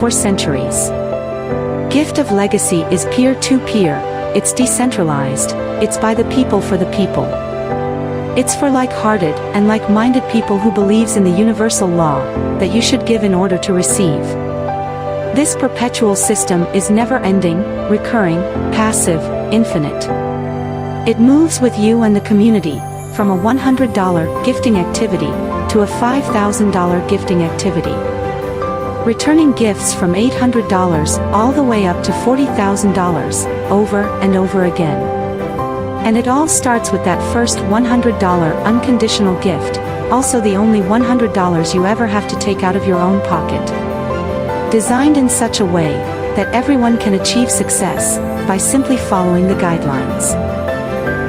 for centuries. Gift of Legacy is peer-to-peer, it's decentralized, it's by the people for the people. It's for like-hearted and like-minded people who believes in the universal law that you should give in order to receive. This perpetual system is never-ending, recurring, passive, infinite. It moves with you and the community, from a $100 gifting activity to a $5,000 gifting activity. Returning gifts from $800 all the way up to $40,000, over and over again. And it all starts with that first $100 unconditional gift, also the only $100 you ever have to take out of your own pocket. Designed in such a way that everyone can achieve success by simply following the guidelines.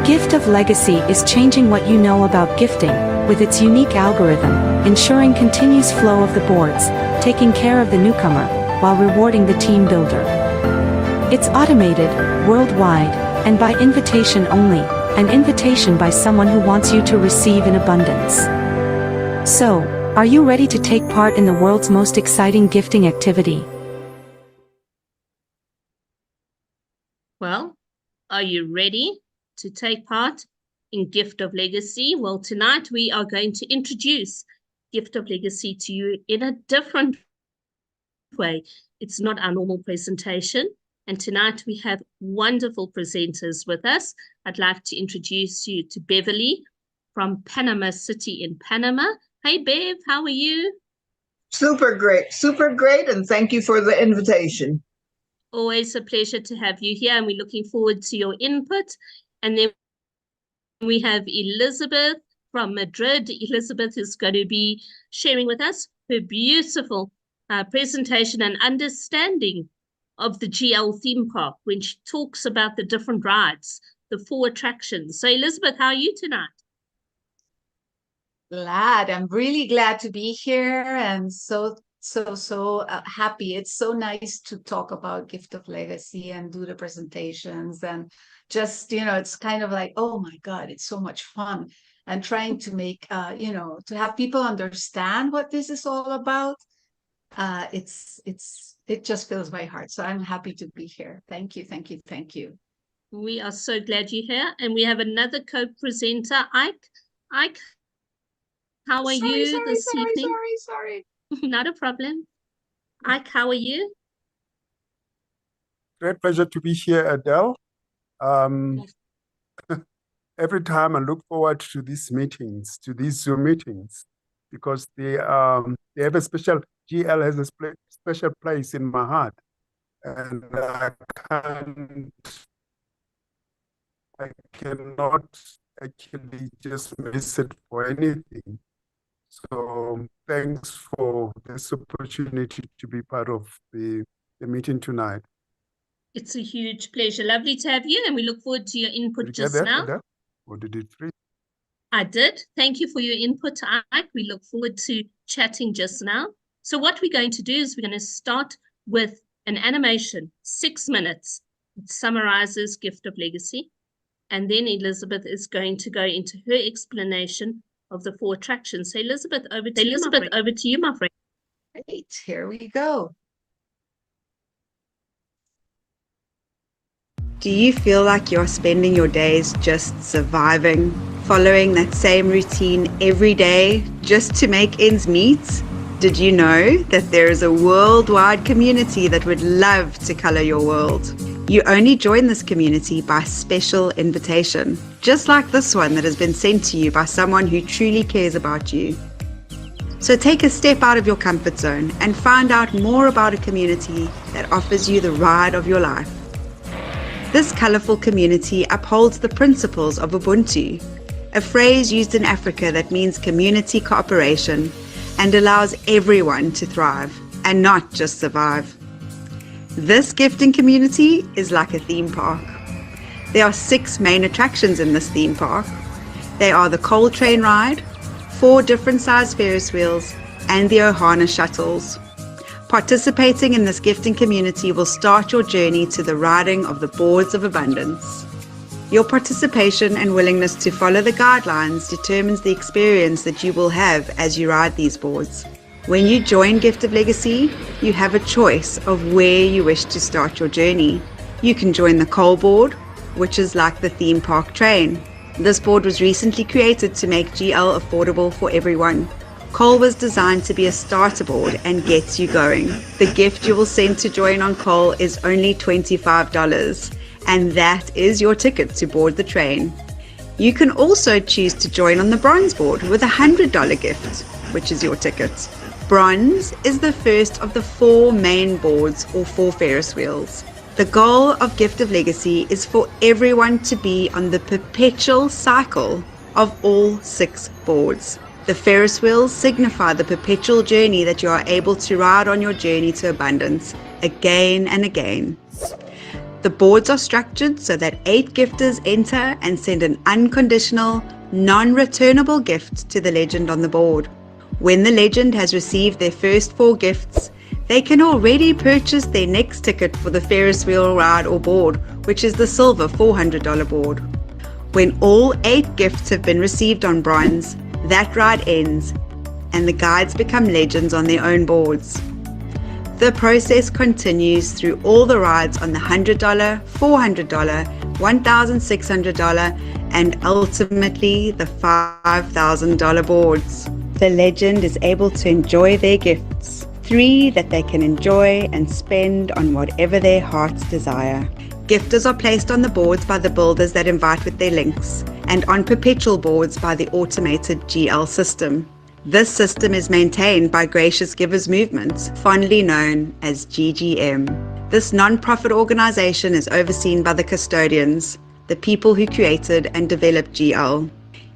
Gift of Legacy is changing what you know about gifting, with its unique algorithm, ensuring continuous flow of the boards, taking care of the newcomer, while rewarding the team builder. It's automated, worldwide, and by invitation only, an invitation by someone who wants you to receive in abundance. So, are you ready to take part in the world's most exciting gifting activity? Well, are you ready to take part in Gift of Legacy? Well, tonight we are going to introduce Gift of Legacy to you in a different way. It's not our normal presentation. And tonight we have wonderful presenters with us. I'd like to introduce you to Beverly from Panama City in Panama. Hey, Bev, how are you? Super great, and thank you for the invitation. Always a pleasure to have you here, and we're looking forward to your input. And then we have Elizabeth from Madrid. Elizabeth is going to be sharing with us her beautiful presentation and understanding of the GL Themepark when she talks about the different rides, the 4 attractions. So Elizabeth, how are you tonight? I'm really glad to be here, and so happy. It's so nice to talk about Gift of Legacy and do the presentations, and just, it's kind of like, oh my God, it's so much fun, and trying to make, to have people understand what this is all about. It just fills my heart. So I'm happy to be here. Thank you. We are so glad you're here, and we have another co-presenter, Ike. Ike, how are you this evening? Sorry. Not a problem. Ike, how are you? Great pleasure to be here, Adele. Every time I look forward to these meetings, to these Zoom meetings, because they have a special, GL has a special place in my heart, and I cannot actually just miss it for anything. So thanks for this opportunity to be part of the meeting tonight. It's a huge pleasure. Lovely to have you, and we look forward to your input just now. Or did it read? I did. Thank you for your input, Ike. We look forward to chatting just now. So what we're going to do is we're going to start with an animation, 6 minutes. It summarizes Gift of Legacy. And then Elizabeth is going to go into her explanation of the 4 attractions. So Elizabeth, over to you, my friend. Great, here we go. Do you feel like you're spending your days just surviving, following that same routine every day just to make ends meet? Did you know that there is a worldwide community that would love to color your world? You only join this community by special invitation, just like this one that has been sent to you by someone who truly cares about you. So take a step out of your comfort zone and find out more about a community that offers you the ride of your life. This colorful community upholds the principles of Ubuntu, a phrase used in Africa that means community cooperation and allows everyone to thrive and not just survive. This gifting community is like a theme park. There are 6 main attractions in this theme park. They are the Coal Train Ride, 4 different size Ferris wheels, and the Ohana shuttles. Participating in this gifting community will start your journey to the riding of the boards of abundance. Your participation and willingness to follow the guidelines determines the experience that you will have as you ride these boards. When you join Gift of Legacy, you have a choice of where you wish to start your journey. You can join the Coal Board, which is like the theme park train. This board was recently created to make GL affordable for everyone. Coal was designed to be a starter board and gets you going. The gift you will send to join on Coal is only $25, and that is your ticket to board the train. You can also choose to join on the Bronze board with a $100 gift, which is your ticket. Bronze is the first of the 4 main boards or 4 Ferris wheels. The goal of Gift of Legacy is for everyone to be on the perpetual cycle of all 6 boards. The Ferris wheels signify the perpetual journey that you are able to ride on your journey to abundance again and again. The boards are structured so that 8 gifters enter and send an unconditional, non-returnable gift to the legend on the board. When the legend has received their first 4 gifts, they can already purchase their next ticket for the Ferris wheel ride or board, which is the silver $400 board. When all 8 gifts have been received on Bronze, that ride ends and the guides become legends on their own boards. The process continues through all the rides on the $100, $400, $1,600 and ultimately the $5,000 boards. The legend is able to enjoy their gifts, 3 that they can enjoy and spend on whatever their hearts desire. Gifters are placed on the boards by the builders that invite with their links, and on perpetual boards by the automated GL system. This system is maintained by Gracious Givers Movement, fondly known as GGM. This non-profit organization is overseen by the custodians, the people who created and developed GL.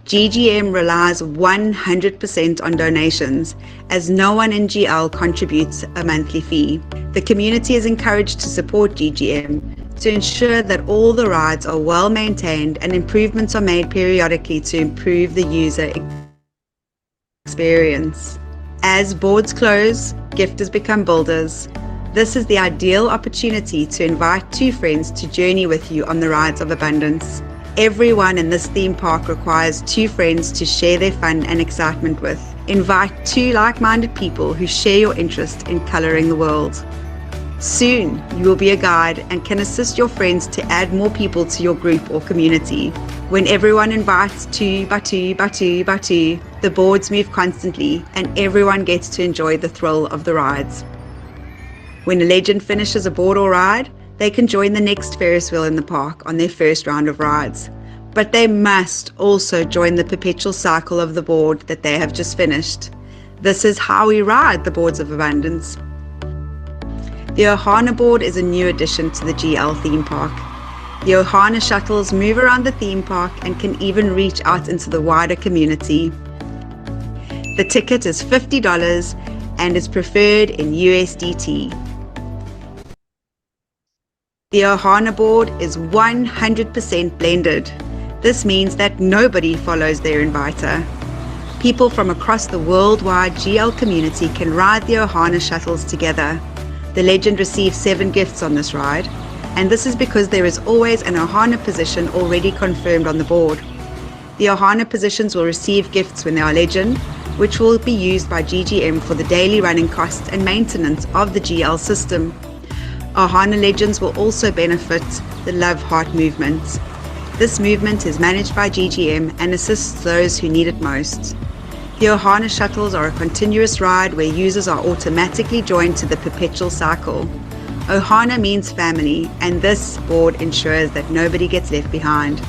GGM relies 100% on donations, as no one in GL contributes a monthly fee. The community is encouraged to support GGM to ensure that all the rides are well maintained and improvements are made periodically to improve the user experience. As boards close, gifters become builders. This is the ideal opportunity to invite 2 friends to journey with you on the rides of abundance. Everyone in this theme park requires 2 friends to share their fun and excitement with. Invite 2 like-minded people who share your interest in coloring the world. Soon, you will be a guide and can assist your friends to add more people to your group or community. When everyone invites 2 by 2 by 2 by 2, the boards move constantly and everyone gets to enjoy the thrill of the rides. When a legend finishes a board or ride, they can join the next Ferris wheel in the park on their first round of rides. But they must also join the perpetual cycle of the board that they have just finished. This is how we ride the boards of abundance. The Ohana board is a new addition to the GL theme park. The Ohana shuttles move around the theme park and can even reach out into the wider community. The ticket is $50 and is preferred in USDT. The Ohana board is 100% blended. This means that nobody follows their inviter. People from across the worldwide GL community can ride the Ohana shuttles together. The legend receives 7 gifts on this ride, and this is because there is always an Ohana position already confirmed on the board. The Ohana positions will receive gifts when they are legend, which will be used by GGM for the daily running costs and maintenance of the GL system. Ohana legends will also benefit the Love Heart movement. This movement is managed by GGM and assists those who need it most. The Ohana shuttles are a continuous ride where users are automatically joined to the perpetual cycle. Ohana means family, and this board ensures that nobody gets left behind.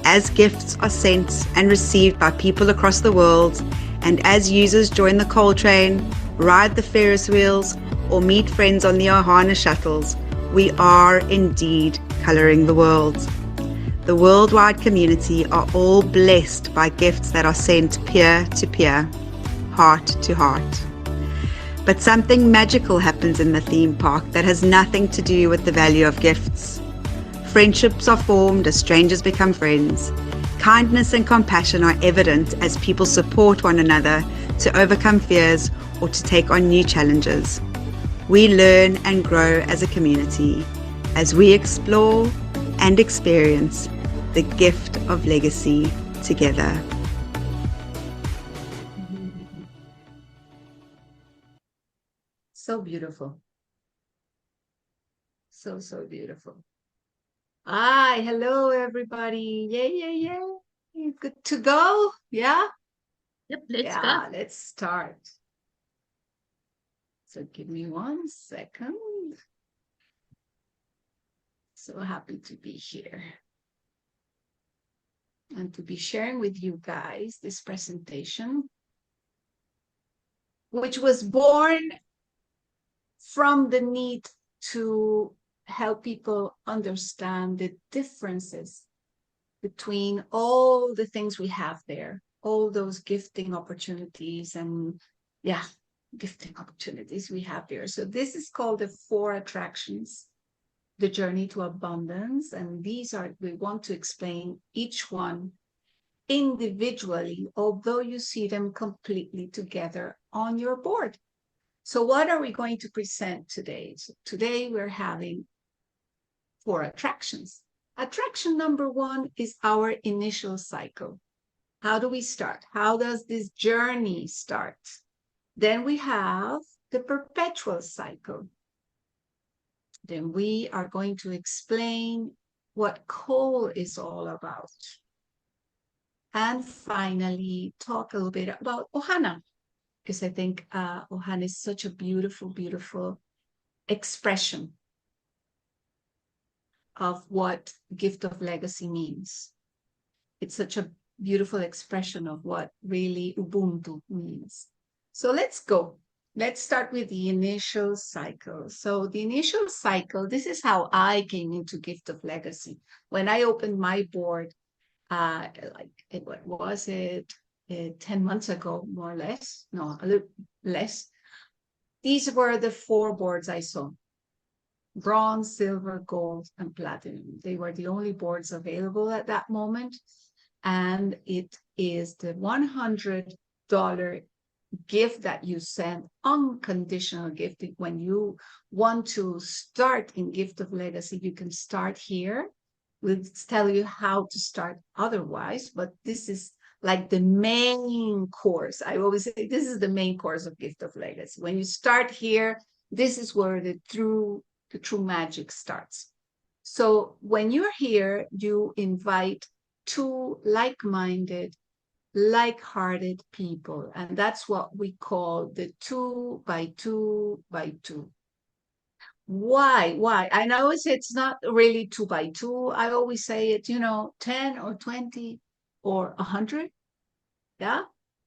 As gifts are sent and received by people across the world, and as users join the coal train, ride the Ferris wheels, or meet friends on the Ohana shuttles, we are indeed coloring the world. The worldwide community are all blessed by gifts that are sent peer to peer, heart to heart. But something magical happens in the theme park that has nothing to do with the value of gifts. Friendships are formed as strangers become friends. Kindness and compassion are evident as people support one another to overcome fears or to take on new challenges. We learn and grow as a community as we explore and experience the gift of legacy together. So beautiful. So, so beautiful. Hi, hello, everybody. Yay. Good to go? Yeah? Yep, let's go. Yeah, let's start. So give me 1 second. So happy to be here and to be sharing with you guys this presentation, which was born from the need to help people understand the differences between all the things we have there, all those gifting opportunities and gifting opportunities we have here. So this is called the 4 attractions, the journey to abundance. And we want to explain each one individually, although you see them completely together on your board. So what are we going to present today? So today we're having 4 attractions. Attraction number 1 is our initial cycle. How do we start? How does this journey start? Then we have the perpetual cycle. Then we are going to explain what coal is all about. And finally, talk a little bit about Ohana, because I think Ohana is such a beautiful, beautiful expression of what gift of legacy means. It's such a beautiful expression of what really Ubuntu means. So let's go. Let's start with the initial cycle. So the initial cycle, this is how I came into gift of legacy. When I opened my board, what was it, 10 months ago, more or less, no, a little less. These were the 4 boards I saw: bronze, silver, gold, and platinum. They were the only boards available at that moment. And it is the $100 gift that you send, unconditional gift. When you want to start in Gift of Legacy, you can start here. We'll tell you how to start otherwise, but this is like the main course. I always say this is the main course of Gift of Legacy. When you start here, this is where the true magic starts. So when you're here, you invite 2 like-minded, like-hearted people, and that's what we call the 2 by 2 by 2. Why? And I always say it's not really 2 by 2. I always say it, 10 or 20 or 100,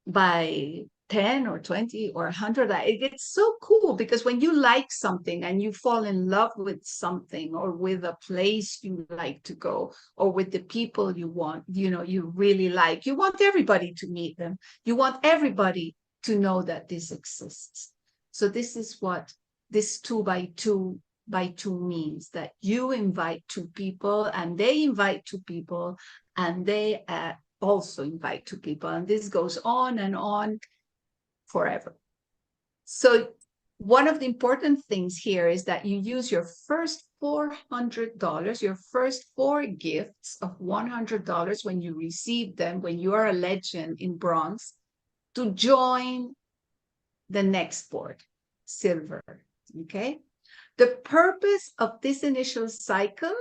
by 10 or 20 or 100. It's so cool because when you like something and you fall in love with something, or with a place you like to go, or with the people you want, you really like, you want everybody to meet them. You want everybody to know that this exists. So this is what this 2 by 2 by 2 means, that you invite 2 people and they invite 2 people and they also invite 2 people, and this goes on and on forever. So one of the important things here is that you use your first $400, your first 4 gifts of $100 when you receive them, when you are a legend in bronze, to join the next board, silver, okay? The purpose of this initial cycle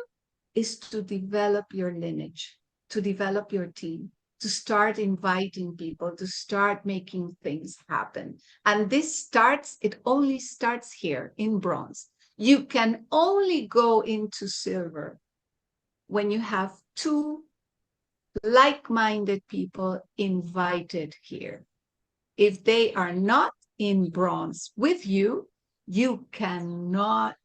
is to develop your lineage, to develop your team, to start inviting people, to start making things happen. And this it only starts here in bronze. You can only go into silver when you have 2 like-minded people invited here. If they are not in bronze with you, you cannot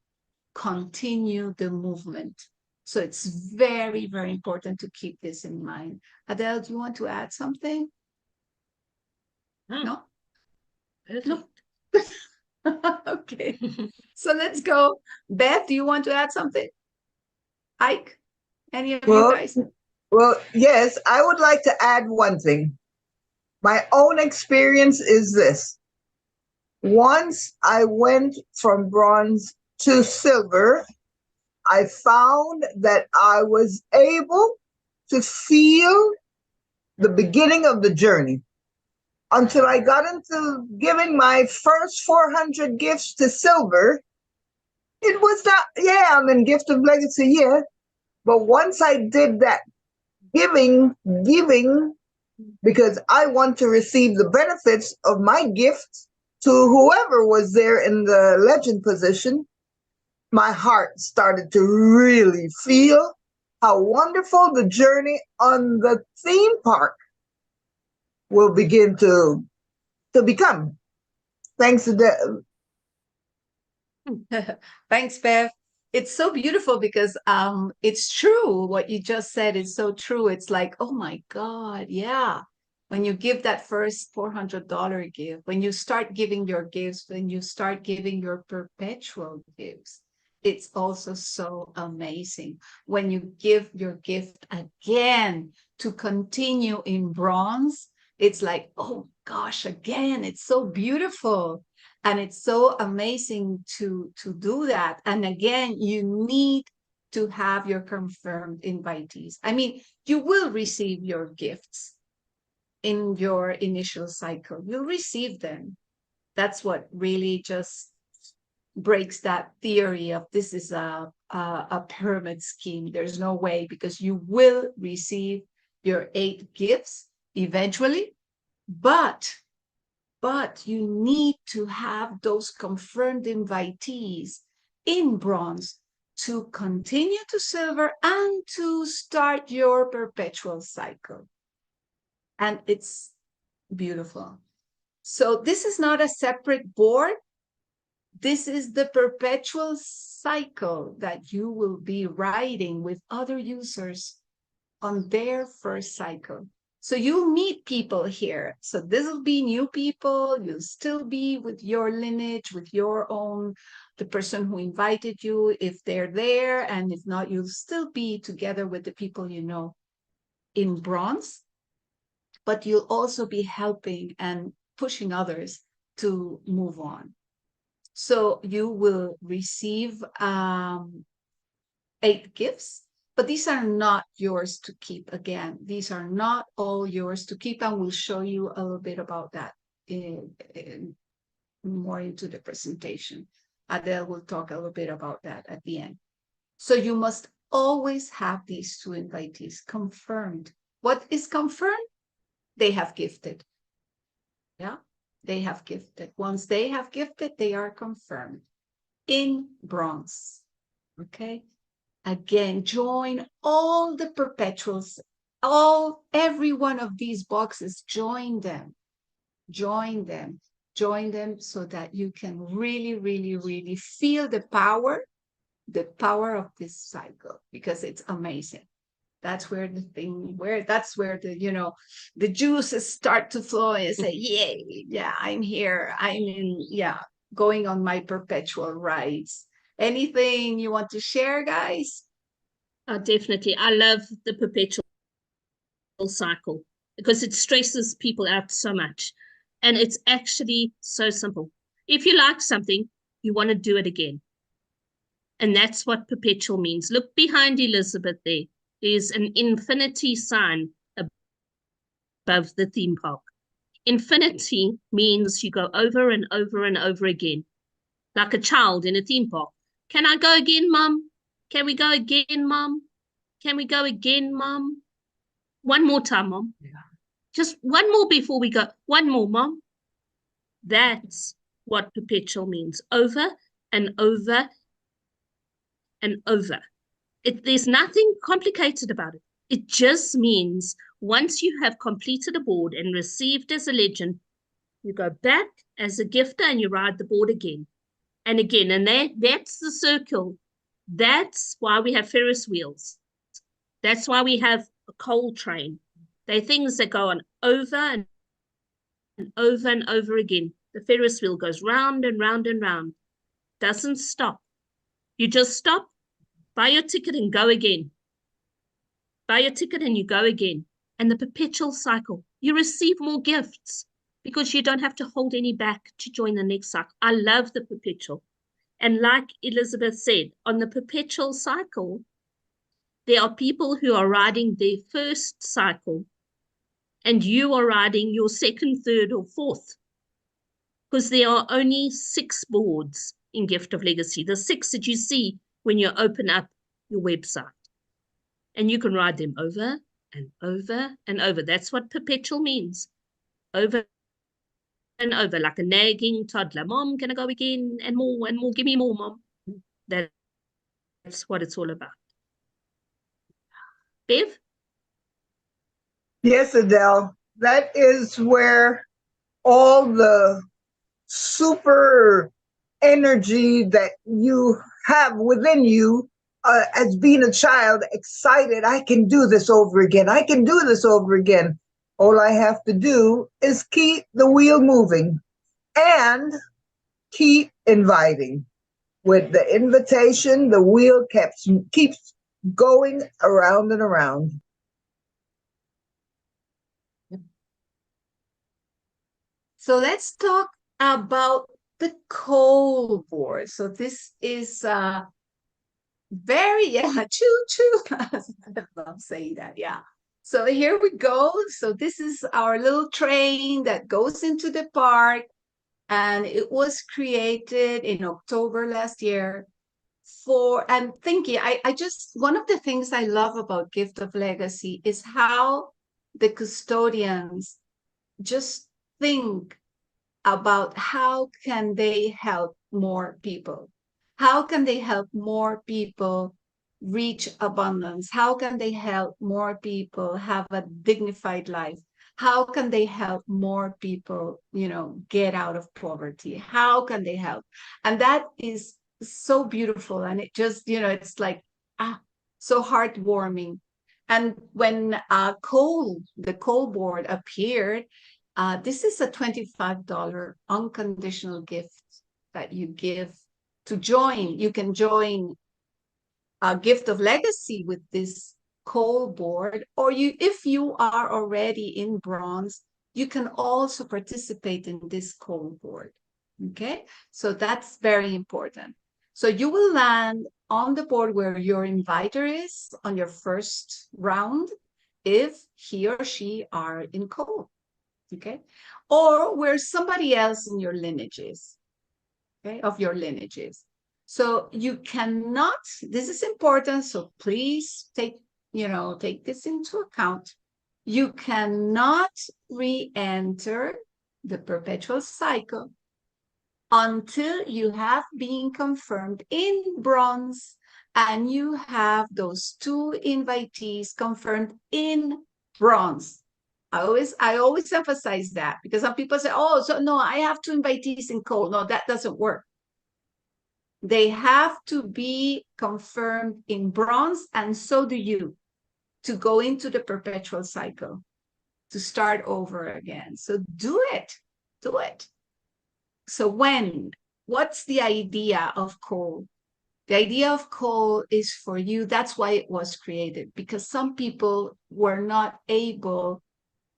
continue the movement. So it's very, very important to keep this in mind. Adele, do you want to add something? No? Perfect. No? Okay. So let's go. Beth, do you want to add something? Ike? Any of you guys? Well, yes, I would like to add one thing. My own experience is this. Once I went from bronze to silver, I found that I was able to feel the beginning of the journey. until I got into giving my first 400 gifts to silver. It was not, yeah, I'm in gift of legacy, yeah. But once I did that giving, because I want to receive the benefits of my gift to whoever was there in the legend position, my heart started to really feel how wonderful the journey on the theme park will begin to become. Thanks to the Thanks, Bev. It's so beautiful because it's true. What you just said is so true. It's like, oh my God, yeah. When you give that first $400 gift, when you start giving your gifts, when you start giving your perpetual gifts, it's also so amazing. When you give your gift again to continue in bronze, it's like, oh gosh, again, it's so beautiful. And it's so amazing to do that. And again, you need to have your confirmed invitees. I mean, you will receive your gifts in your initial cycle. You'll receive them. That's what really just breaks that theory of this is a pyramid scheme. There's no way, because you will receive your 8 gifts eventually, but you need to have those confirmed invitees in bronze to continue to silver and to start your perpetual cycle. And it's beautiful. So this is not a separate board. This is the perpetual cycle that you will be riding with other users on their first cycle. So you'll meet people here. So this will be new people. You'll still be with your lineage, with your own, the person who invited you, if they're there. And if not, you'll still be together with the people you know in bronze. But you'll also be helping and pushing others to move on. So you will receive 8 gifts. But these are not yours to keep. Again, these are not all yours to keep, and we'll show you a little bit about that more into the presentation. Adele will talk a little bit about that at the end. So you must always have these 2 invitees confirmed. What is confirmed? They have gifted. Yeah, they have gifted. Once they have gifted, they are confirmed in bronze. Okay. Again, join all the perpetuals, every one of these boxes, join them so that you can really, really, really feel the power of this cycle, because it's amazing. That's where that's where the juices start to flow and say, yay, yeah, I'm here. I'm going on my perpetual rides. Anything you want to share, guys? Definitely. I love the perpetual cycle because it stresses people out so much. And it's actually so simple. If you like something, you want to do it again. And that's what perpetual means. Look behind Elizabeth there. There's an infinity sign above the theme park. Infinity means you go over and over and over again, like a child in a theme park. Can I go again, Mum? Can we go again, Mum? Can we go again, Mum? One more time, Mum. Yeah. Just one more before we go. One more, Mum. That's what perpetual means. Over and over and over. There's nothing complicated about it. It just means once you have completed a board and received as a legend, you go back as a gifter and you ride the board again and again. And that's the circle. That's why we have Ferris wheels. That's why we have a coal train. They're things that go on over and over and over again. The Ferris wheel goes round and round and round. Doesn't stop. You just stop, buy your ticket and go again. Buy your ticket and you go again. And the perpetual cycle, you receive more gifts because you don't have to hold any back to join the next cycle. I love the perpetual. And like Elizabeth said, on the perpetual cycle, there are people who are riding their first cycle and you are riding your second, third, or fourth, because there are only 6 boards in Gift of Legacy, the 6 that you see when you open up your website. And you can ride them over and over and over. That's what perpetual means. Over and over, like a nagging toddler. Mom, can I go again? And more, give me more, Mom. That's what it's all about. Bev? Yes, Adele, that is where all the super energy that you have within you, as being a child, excited, I can do this over again. I can do this over again. All I have to do is keep the wheel moving and keep inviting. With the invitation, the wheel keeps going around and around. So let's talk about the coal board. So this is very, yeah, choo-choo. I love saying that, yeah. So here we go. So this is our little train that goes into the park, and it was created in October last year. I'm thinking, I just, one of the things I love about Gift of Legacy is how the custodians just think about how can they help more people? How can they help more people reach abundance? How can they help more people have a dignified life? How can they help more people, get out of poverty? How can they help? And that is so beautiful. And it just, it's like, so heartwarming. And when the coal board appeared, this is a $25 unconditional gift that you give to join. You can join a Gift of Legacy with this coal board, or if you are already in bronze, you can also participate in this coal board. Okay, so that's very important. So you will land on the board where your inviter is on your first round if he or she are in coal. Okay, or where somebody else in your lineage is, okay, of your lineages. So you cannot, this is important, so please take this into account. You cannot re-enter the perpetual cycle until you have been confirmed in bronze and you have those 2 invitees confirmed in bronze. I always emphasize that, because some people say, oh, so no, I have 2 invitees in coal. No, that doesn't work. They have to be confirmed in bronze, and so do you, to go into the perpetual cycle, to start over again. So do it. So what's the idea of coal? The idea of coal is for you. That's why it was created, because some people were not able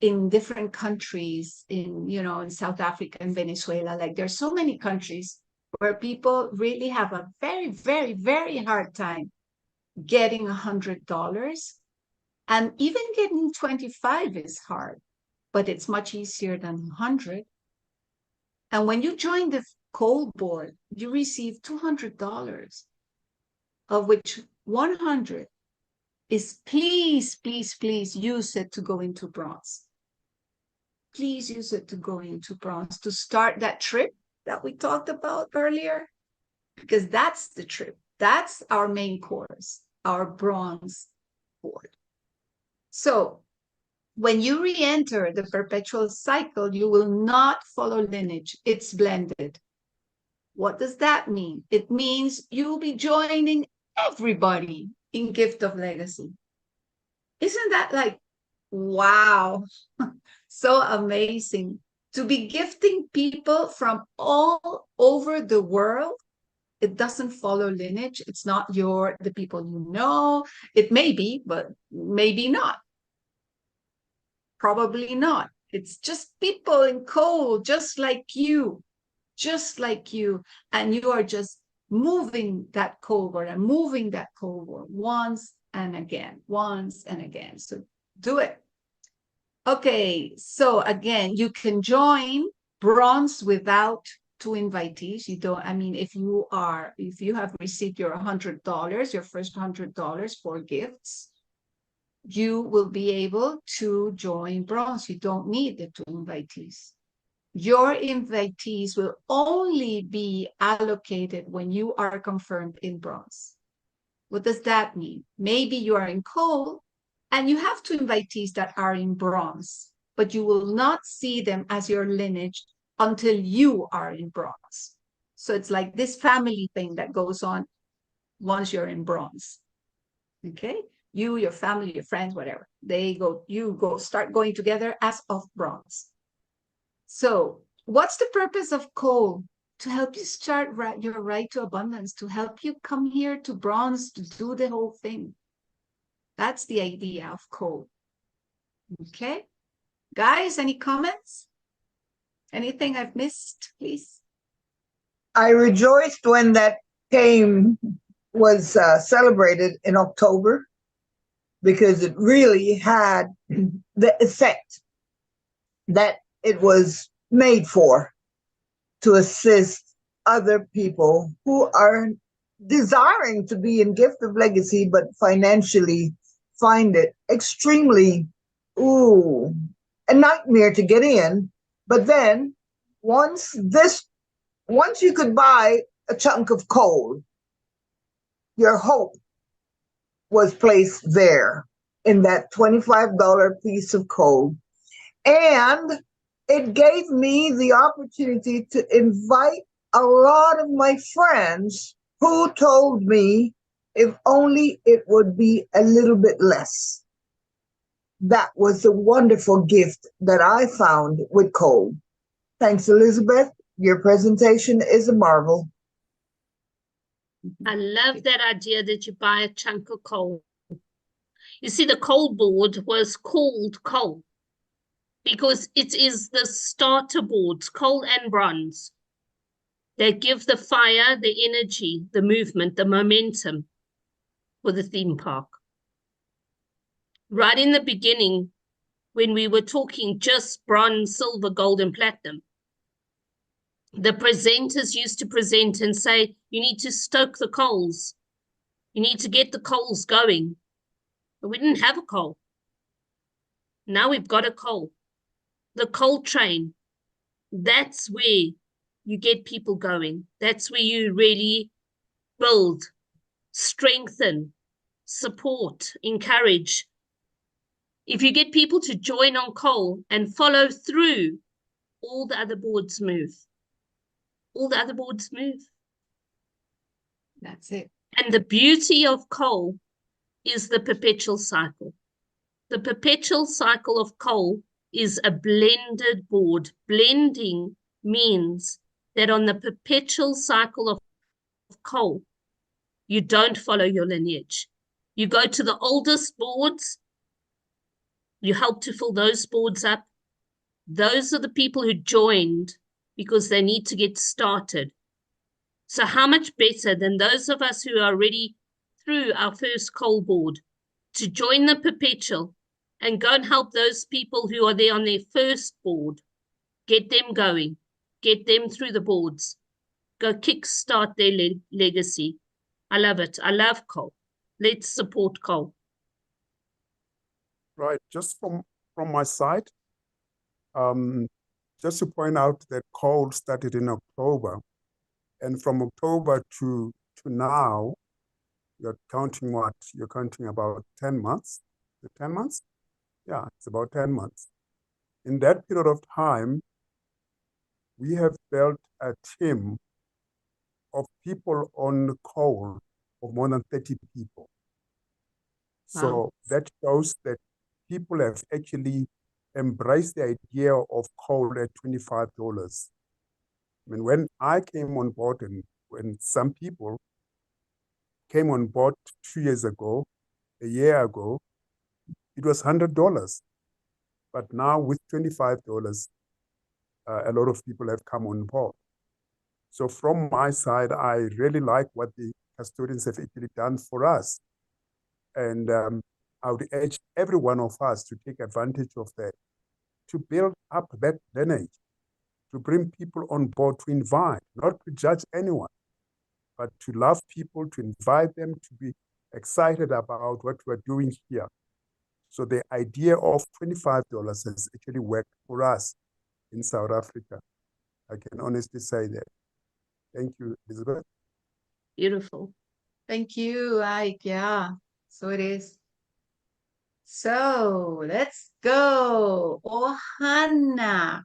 in different countries, in South Africa and Venezuela. Like, there's so many countries where people really have a very, very, very hard time getting $100, and even getting 25 is hard, but it's much easier than 100. And when you join the coal board, you receive $200, of which 100 is please use it to go into bronze. Please use it to go into bronze, to start that trip that we talked about earlier, because that's the trip. That's our main course, our bronze board. So when you re-enter the perpetual cycle, you will not follow lineage. It's blended. What does that mean? It means you'll be joining everybody in Gift of Legacy. Isn't that like, wow, so amazing to be gifting people from all over the world? It doesn't follow lineage. It's not the people you know. It may be, but maybe not. Probably not. It's just people in coal, just like you, and you are just moving that coal board and moving that coal board once and again. So do it. Okay, so again, you can join bronze without two invitees. You don't, I mean, if you have received your $100, your first $100 for gifts, you will be able to join bronze. You don't need the two invitees. Your invitees will only be allocated when you are confirmed in bronze. What does that mean? Maybe you are in coal and you have two invitees that are in bronze, but you will not see them as your lineage until you are in bronze. So it's like this family thing that goes on once you're in bronze. Okay? You, your family, your friends, whatever, start going together as of bronze. So what's the purpose of coal? To help you start your right to abundance, to help you come here to bronze, to do the whole thing. That's the idea of coal. Okay? Guys, any comments? Anything I've missed, please? I rejoiced when that was celebrated in October, because it really had the effect that it was made for, to assist other people who are desiring to be in Gift of Legacy, but financially find it extremely, a nightmare to get in. But then once you could buy a chunk of coal, your hope was placed there in that $25 piece of coal. And it gave me the opportunity to invite a lot of my friends who told me if only it would be a little bit less. That was a wonderful gift that I found with coal. Thanks, Elizabeth. Your presentation is a marvel. I love that idea that you buy a chunk of coal. You see, the coal board was called coal because it is the starter boards, coal and bronze, that give the fire, the energy, the movement, the momentum for the theme park. Right in the beginning, when we were talking just bronze, silver, gold, and platinum, the presenters used to present and say, you need to stoke the coals. You need to get the coals going. But we didn't have a coal. Now we've got a coal. The coal train, that's where you get people going. That's where you really build, strengthen, support, encourage. If you get people to join on coal and follow through, all the other boards move. All the other boards move. That's it. And the beauty of coal is the perpetual cycle. The perpetual cycle of coal is a blended board. Blending means that on the perpetual cycle of coal, you don't follow your lineage. You go to the oldest boards, you help to fill those boards up. Those are the people who joined because they need to get started. So how much better than those of us who are already through our first coal board to join the perpetual and go and help those people who are there on their first board, get them going, get them through the boards, go kickstart their legacy. I love it. I love coal. Let's support coal. Right, just from my side, just to point out that coal started in October, and from October to now, you're counting what? You're counting about 10 months. 10 months? Yeah, it's about 10 months. In that period of time, we have built a team of people on coal of more than 30 people. So Wow. that shows that people have actually embraced the idea of coal at $25. I mean, when I came on board and when some people came on board 2 years ago, a year ago, it was $100. But now with $25, a lot of people have come on board. So from my side, I really like what the custodians have actually done for us. And I would urge every one of us to take advantage of that. to build up that lineage, to bring people on board, to invite, not to judge anyone, but to love people, to invite them to be excited about what we're doing here. So the idea of $25 has actually worked for us in South Africa. I can honestly say that. Thank you, Elizabeth. Beautiful. Thank you, Ike. Yeah, so it is. So let's go. Ohana.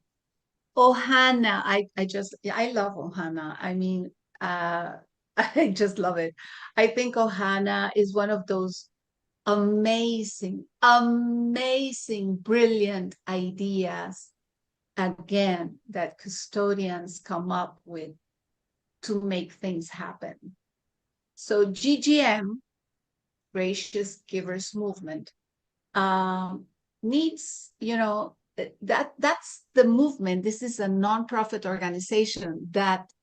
Ohana. I love Ohana. I mean, I just love it. I think Ohana is one of those amazing, amazing, brilliant ideas, again, that custodians come up with to make things happen. So GGM, Gracious Givers Movement, needs, that's the movement. This is a nonprofit organization that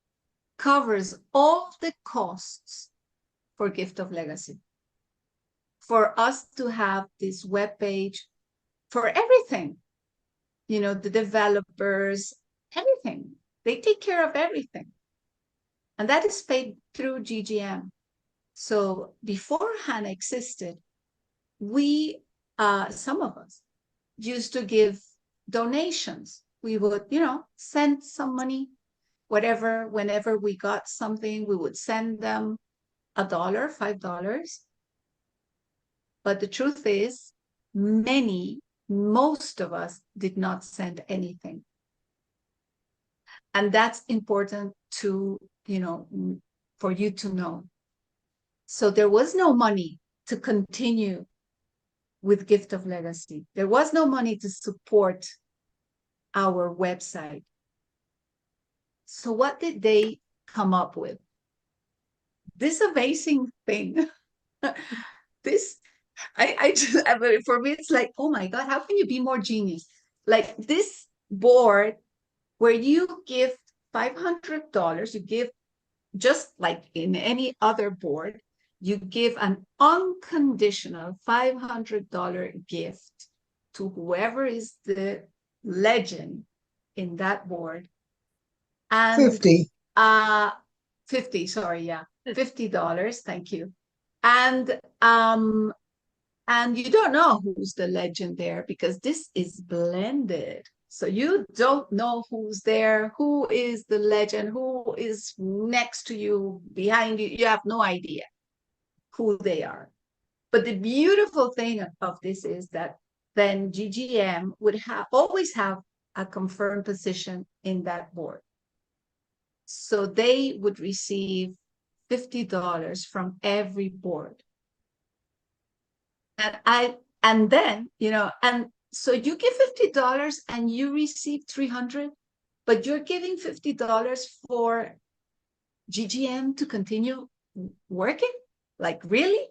covers all the costs for Gift of Legacy. For us to have this webpage for everything, the developers, everything, they take care of everything. And that is paid through GGM. So before HANA existed, we, some of us, used to give donations. We would, send some money, whatever, whenever we got something, we would send them $1, $5. But the truth is, most of us did not send anything. And that's important to, for you to know. So there was no money to continue with Gift of Legacy. There was no money to support our website. So what did they come up with? This amazing thing. For me, it's like, oh my God, how can you be more genius? Like this board where you give $500, you give, just like in any other board, you give an unconditional $500 gift to whoever is the legend in that board. And 50. 50, sorry, yeah. $50, thank you. And you don't know who's the legend there because this is blended. So you don't know who's there, who is the legend, who is next to you, behind you. You have no idea who they are. But the beautiful thing of this is that then GGM would always have a confirmed position in that board. So they would receive $50 from every board. And then, and so you give $50 and you receive 300, but you're giving $50 for GGM to continue working? Like, really?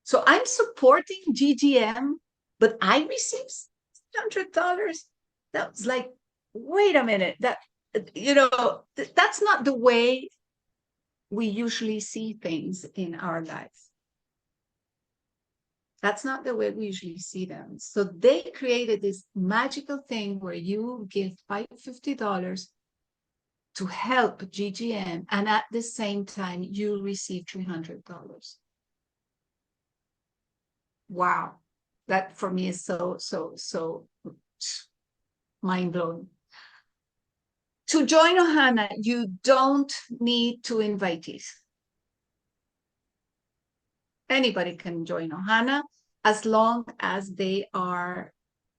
So I'm supporting GGM, but I receive $600. That was like, wait a minute, that's not the way we usually see things in our lives. That's not the way we usually see them. So they created this magical thing where you give $50 to help GGM, and at the same time, you receive $300. Wow. That for me is so mind-blowing. To join Ohana, you don't need two invitees. Anybody can join Ohana as long as they are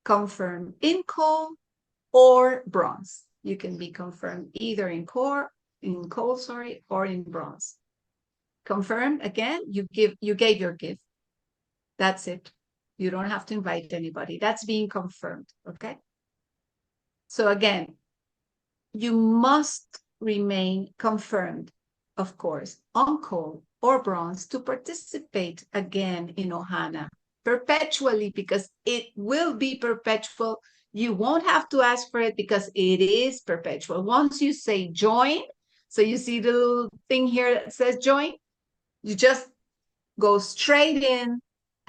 confirmed in coal or bronze. You can be confirmed either in coal, or in bronze. Confirmed, again, you gave your gift. That's it. You don't have to invite anybody. That's being confirmed, okay? So again, you must remain confirmed, of course, on coal or bronze to participate again in Ohana perpetually, because it will be perpetual. You won't have to ask for it because it is perpetual. Once you say join, so you see the little thing here that says join, you just go straight in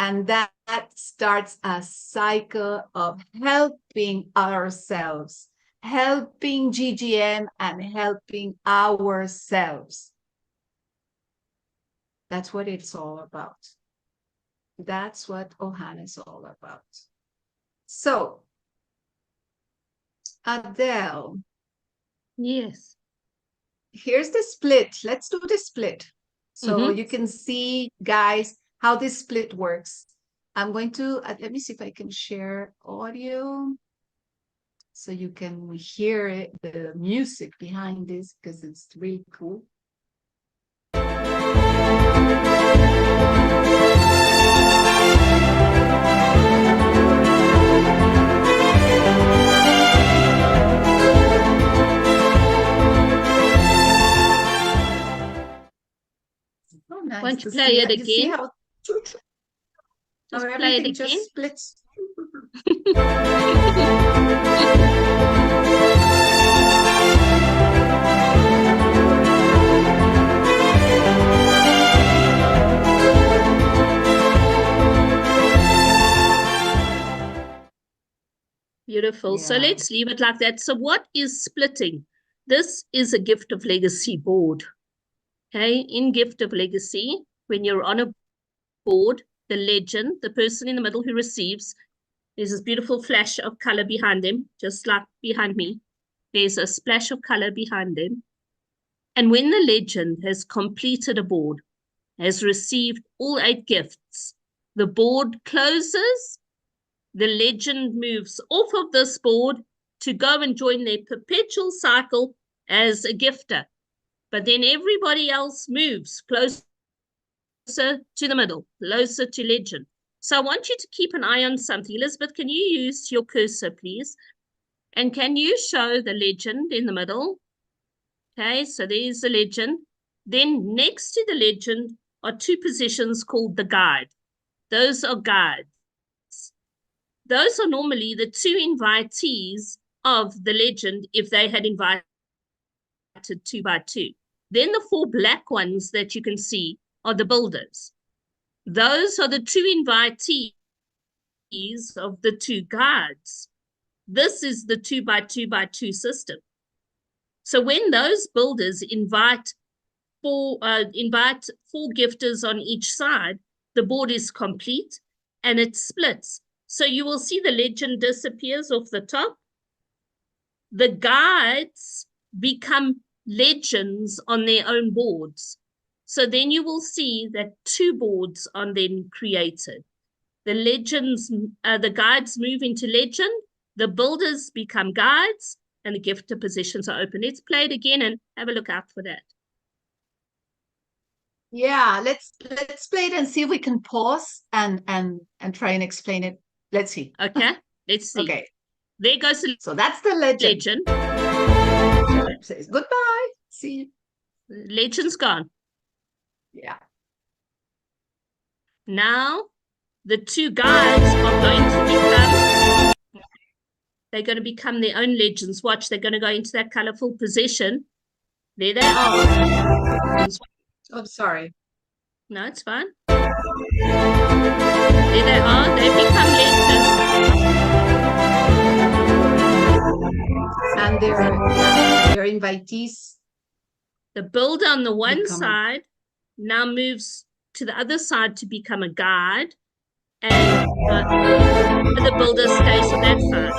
And that starts a cycle of helping ourselves, helping GGM and helping ourselves. That's what it's all about. That's what Ohana is all about. So, Adele. Yes. Here's the split. Let's do the split. So you can see, guys, how this split works. I'm going to, let me see if I can share audio so you can hear it, the music behind this, because it's really cool. Oh, nice. Why don't you play it again? Just play it again. Just splits. Beautiful. So Yeah. let's leave it like that. So what is splitting? This is a gift of legacy board. Okay, in gift of legacy, when you're on a board, the legend, the person in the middle who receives, there's this beautiful flash of color behind them, just like behind me. There's a splash of color behind them. And when the legend has completed a board, has received all 8 gifts, the board closes, the legend moves off of this board to go and join their perpetual cycle as a gifter. But then everybody else moves closer to the middle, closer to legend. So I want you to keep an eye on something. Elizabeth, can you use your cursor, please? And can you show the legend in the middle? Okay, so there's the legend. Then next to the legend are 2 positions called the guide. Those are guides. Those are normally the 2 invitees of the legend if they had invited 2 by 2. Then the 4 black ones that you can see are the builders. Those are the 2 invitees of the 2 guides. This is the 2 by 2 by 2 system. So when those builders invite 4 gifters on each side, the board is complete and it splits. So you will see the legend disappears off the top. The guides become legends on their own boards. So then you will see that 2 boards are then created. The legends, the guides move into legend, the builders become guides, and the gifter positions are open. Let's play it again and have a look out for that. Yeah, let's play it and see if we can pause and try and explain it. Let's see. Okay, let's see. Okay. There goes the So that's the legend. Says goodbye. See you. Legend's gone. Yeah. Now the 2 guides are going to become their own legends. Watch, they're going to go into that colorful position. There they are. Oh, sorry. No, it's fine. There they are. They become legends. And they're invitees. The builder on the one Become- side now moves to the other side to become a guide, and the builder stays on that side.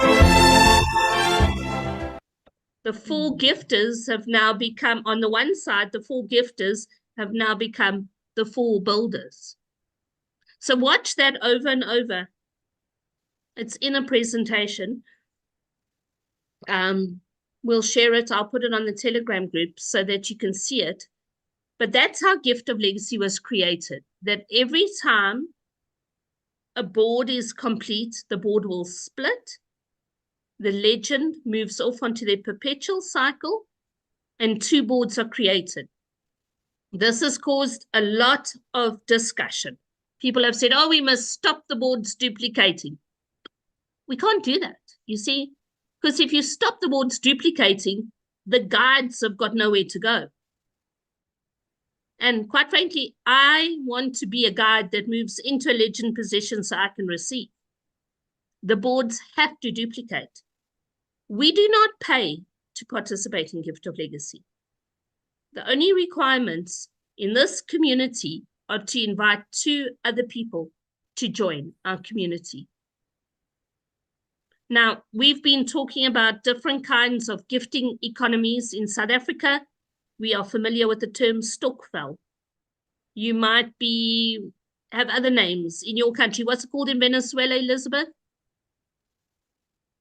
The 4 gifters have now become, on the one side, the 4 gifters have now become the 4 builders. So watch that over and over. It's in a presentation. We'll share it. I'll put it on the Telegram group so that you can see it. But that's how Gift of Legacy was created. That every time a board is complete, the board will split. The legend moves off onto their perpetual cycle, and 2 boards are created. This has caused a lot of discussion. People have said, oh, we must stop the boards duplicating. We can't do that, you see, because if you stop the boards duplicating, the guides have got nowhere to go. And quite frankly, I want to be a guide that moves into a legend position so I can receive. The boards have to duplicate. We do not pay to participate in Gift of Legacy. The only requirements in this community are to invite 2 other people to join our community. Now, we've been talking about different kinds of gifting economies in South Africa. We are familiar with the term stokvel. You might have other names in your country. What's it called in Venezuela, Elizabeth?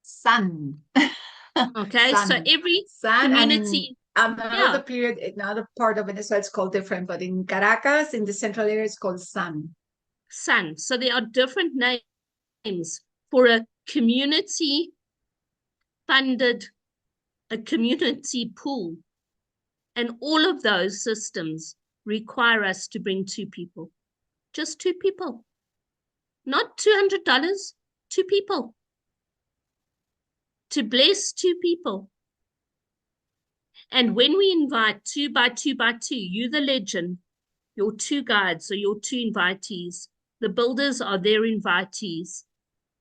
Sun. Okay, Sun. so every Sun, community, another period, another part of Venezuela, it's called different, but in Caracas, in the central area, it's called Sun. Sun. So there are different names for a community funded, a community pool. And all of those systems require us to bring 2 people. Just 2 people. Not $200, 2 people. To bless 2 people. And when we invite 2 by 2 by 2, you the legend, your 2 guides or your 2 invitees, the builders are their invitees,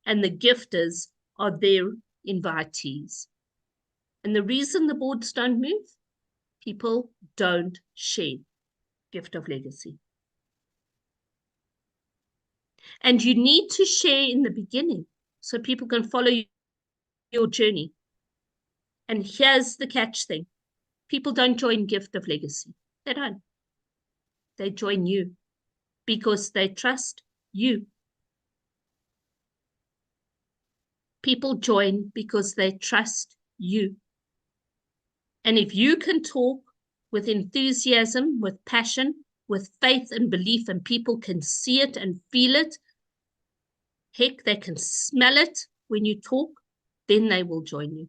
and the gifters are their invitees. And the reason the boards don't move, people don't share Gift of Legacy. And you need to share in the beginning so people can follow your journey. And here's the catch thing. People don't join Gift of Legacy. They don't. They join you because they trust you. People join because they trust you. And if you can talk with enthusiasm, with passion, with faith and belief, and people can see it and feel it, heck, they can smell it when you talk, then they will join you.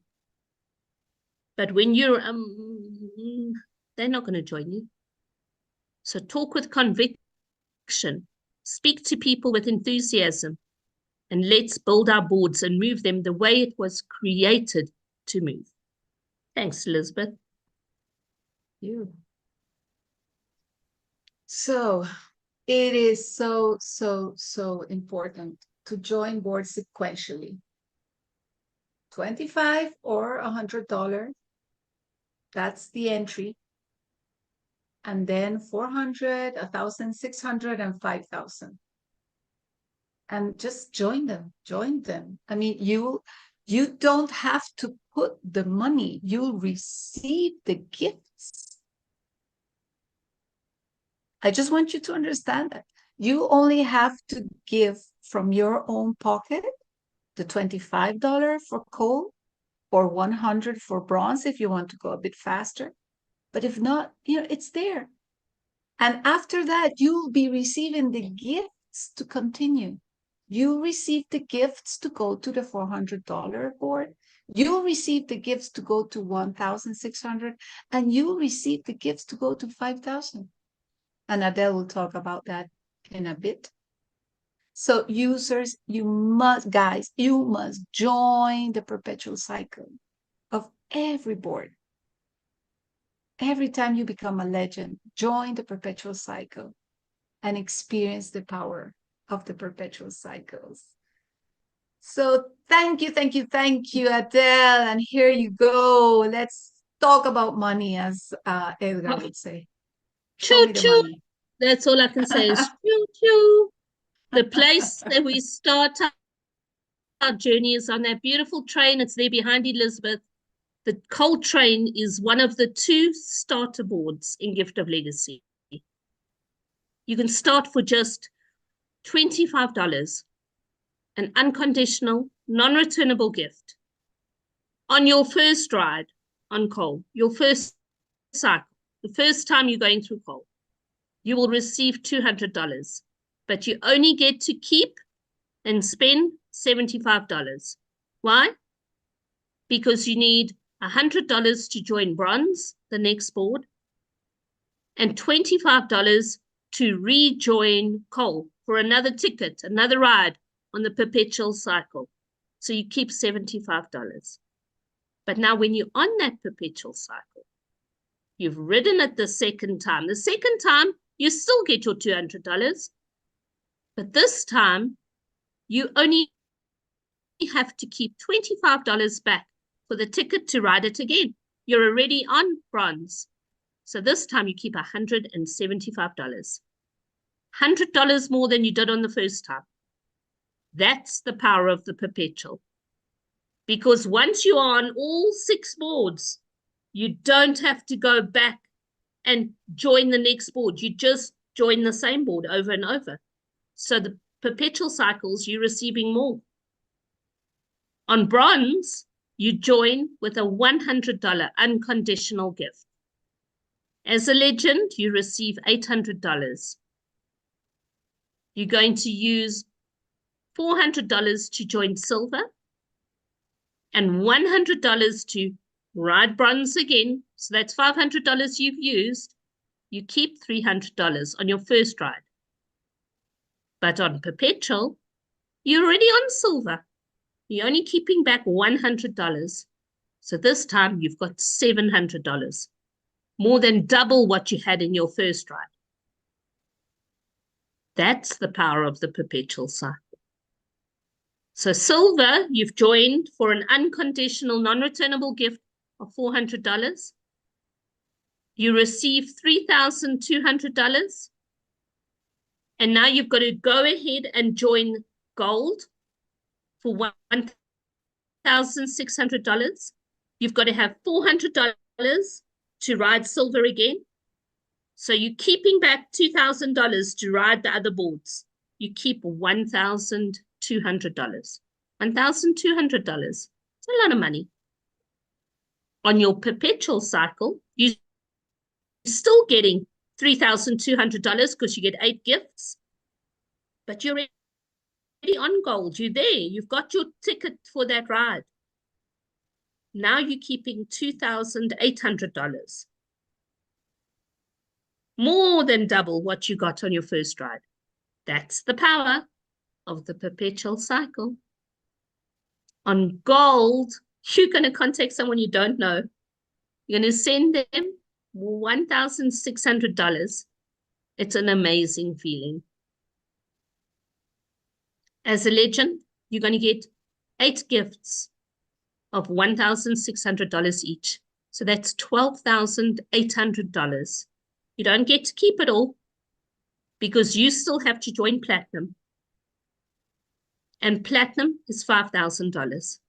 But when you're, they're not going to join you. So talk with conviction, speak to people with enthusiasm, and let's build our boards and move them the way it was created to move. Thanks, Elizabeth. You. So it is so important to join boards sequentially. $25 or $100, that's the entry. And then 400, 1,000, 600, and 5,000. And just join them. I mean, you don't have to put the money, you'll receive the gifts. I just want you to understand that. You only have to give from your own pocket the $25 for coal or $100 for bronze if you want to go a bit faster. But if not, it's there. And after that, you'll be receiving the gifts to continue. You receive the gifts to go to the $400 board. You'll receive the gifts to go to 1,600, and you'll receive the gifts to go to 5,000. And Adele will talk about that in a bit. So users, you must join the perpetual cycle of every board. Every time you become a legend, join the perpetual cycle and experience the power of the perpetual cycles. So thank you, Adele. And here you go. Let's talk about money, as Edgar would say. Show me the money. That's all I can say is choo choo. The place that we start our journey is on that beautiful train. It's there behind Elizabeth. The coal train is one of the 2 starter boards in Gift of Legacy. You can start for just $25, an unconditional, non-returnable gift on your first ride on coal, your first cycle, the first time you're going through coal. You will receive $200, but you only get to keep and spend $75. Why? Because you need $100 to join bronze, the next board, and $25 to rejoin coal for another ticket, another ride on the perpetual cycle. So you keep $75. But now when you're on that perpetual cycle, You've ridden it the second time. The second time, you still get your $200. But this time, you only have to keep $25 back for the ticket to ride it again. You're already on bronze. So this time you keep $175. $100 more than you did on the first time. That's the power of the perpetual. Because once you are on all 6 boards, you don't have to go back and join the next board. You just join the same board over and over. So the perpetual cycles, you're receiving more. On bronze, you join with a $100 unconditional gift. As a legend, you receive $800. You're going to use $400 to join silver and $100 to ride bronze again. So that's $500 you've used. You keep $300 on your first ride. But on perpetual, you're already on silver. You're only keeping back $100. So this time you've got $700, more than double what you had in your first ride. That's the power of the perpetual cycle. So silver, you've joined for an unconditional, non-returnable gift of $400. You receive $3,200. And now you've got to go ahead and join gold for $1,600. You've got to have $400 to ride silver again. So you're keeping back $2,000 to ride the other boards. You keep $1,200. $1,200. It's a lot of money. On your perpetual cycle, you're still getting $3,200 because you get 8 gifts. But you're already on gold. You're there. You've got your ticket for that ride. Now you're keeping $2,800. More than double what you got on your first ride. That's the power of the perpetual cycle. On gold, you're going to contact someone you don't know. You're going to send them $1,600. It's an amazing feeling. As a legend, you're going to get 8 gifts of $1,600 each. So that's $12,800. You don't get to keep it all because you still have to join platinum. And platinum is $5,000.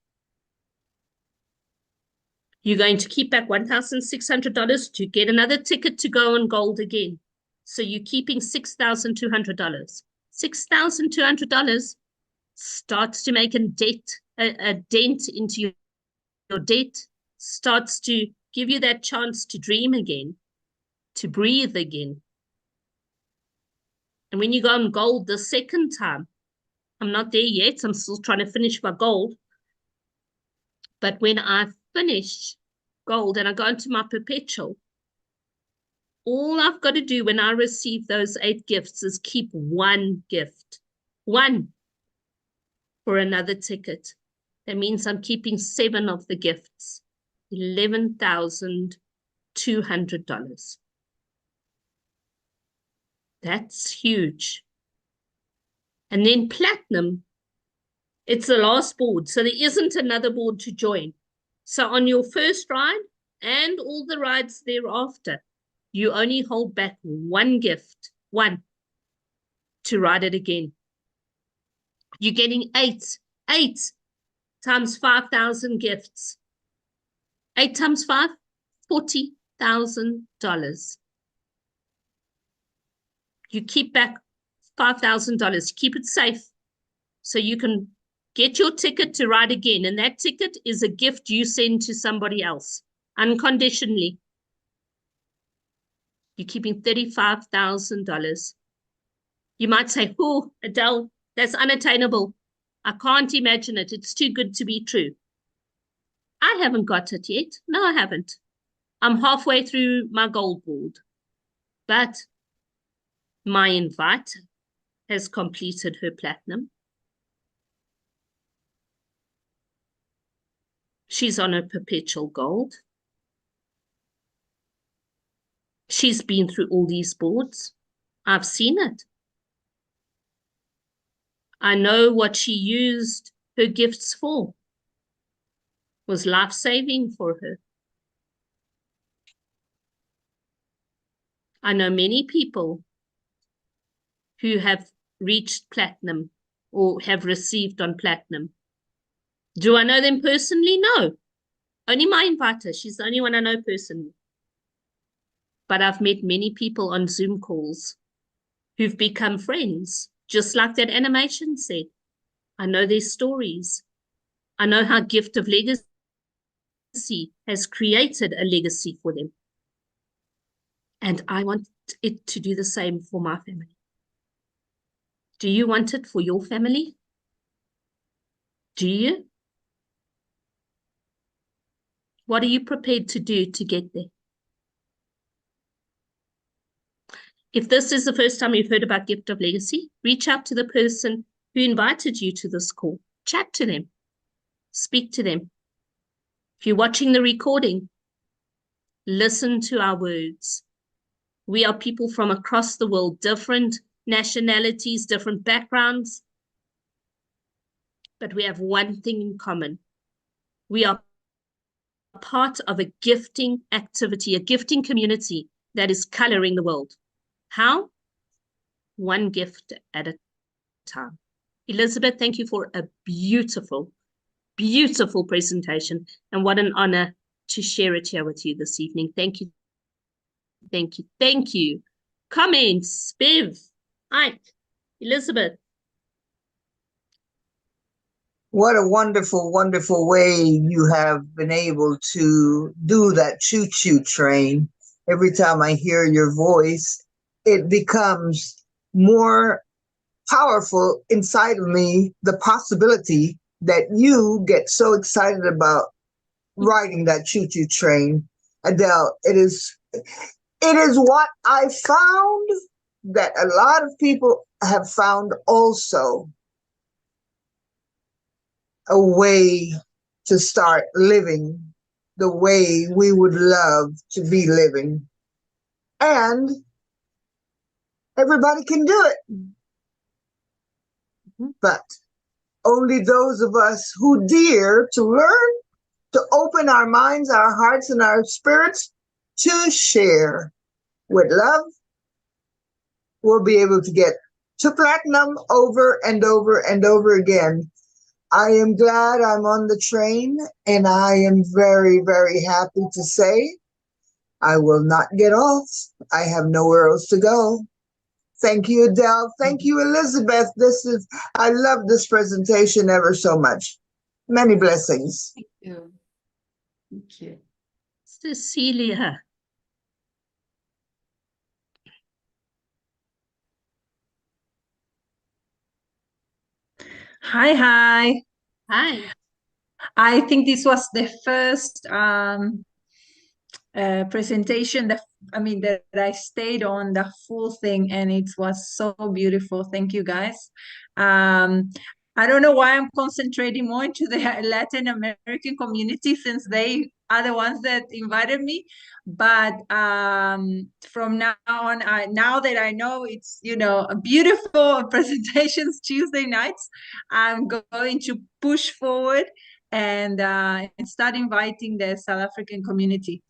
You're going to keep back $1,600 to get another ticket to go on gold again. So you're keeping $6,200. $6,200 starts to make a dent into your debt, starts to give you that chance to dream again, to breathe again. And when you go on gold the second time, I'm not there yet, I'm still trying to finish my gold. But when I finish gold and I go into my perpetual, all I've got to do when I receive those 8 gifts is keep 1 gift. 1 for another ticket. That means I'm keeping 7 of the gifts. $11,200. That's huge. And then platinum, it's the last board. So there isn't another board to join. So on your first ride and all the rides thereafter, you only hold back 1 gift, 1, to ride it again. You're getting 8 times 5,000 gifts. 8 times 5, $40,000. You keep back $5,000. Keep it safe so you can get your ticket to ride again. And that ticket is a gift you send to somebody else unconditionally. You're keeping $35,000. You might say, oh, Adele, that's unattainable. I can't imagine it. It's too good to be true. I haven't got it yet. No, I haven't. I'm halfway through my gold board. But my invite has completed her platinum. She's on a perpetual gold. She's been through all these boards. I've seen it. I know what she used her gifts for. Was life-saving for her. I know many people who have reached platinum or have received on platinum. Do I know them personally? No. Only my inviter. She's the only one I know personally. But I've met many people on Zoom calls who've become friends, just like that animation said. I know their stories. I know how Gift of Legacy has created a legacy for them. And I want it to do the same for my family. Do you want it for your family? Do you? What are you prepared to do to get there? If this is the first time you've heard about Gift of Legacy, reach out to the person who invited you to this call. Chat to them. Speak to them. If you're watching the recording, listen to our words. We are people from across the world, different nationalities, different backgrounds, but we have one thing in common. We are part of a gifting activity, a gifting community that is coloring the world. How? One gift at a time. Elizabeth, thank you for a beautiful, beautiful presentation, and what an honor to share it here with you this evening. Thank you. Thank you. Thank you. Comments, Bev, Ike, Elizabeth. What a wonderful, wonderful way you have been able to do that choo-choo train. Every time I hear your voice, it becomes more powerful inside of me, the possibility that you get so excited about riding that choo-choo train. Adele, it is what I found that a lot of people have found also, a way to start living the way we would love to be living. And everybody can do it. But only those of us who dare to learn, to open our minds, our hearts, and our spirits to share with love, will be able to get to platinum over and over and over again. I am glad I'm on the train, and I am very, very happy to say I will not get off. I have nowhere else to go. Thank you, Adele. Thank you, Elizabeth. I love this presentation ever so much. Many blessings. Thank you. Thank you. Cecilia. Hi. Hi. I think this was the first presentation that I stayed on the full thing, and it was so beautiful. Thank you, guys. I don't know why I'm concentrating more into the Latin American community, since they are the ones that invited me. But from now on, now that I know it's, a beautiful presentations Tuesday nights, I'm going to push forward and start inviting the South African community.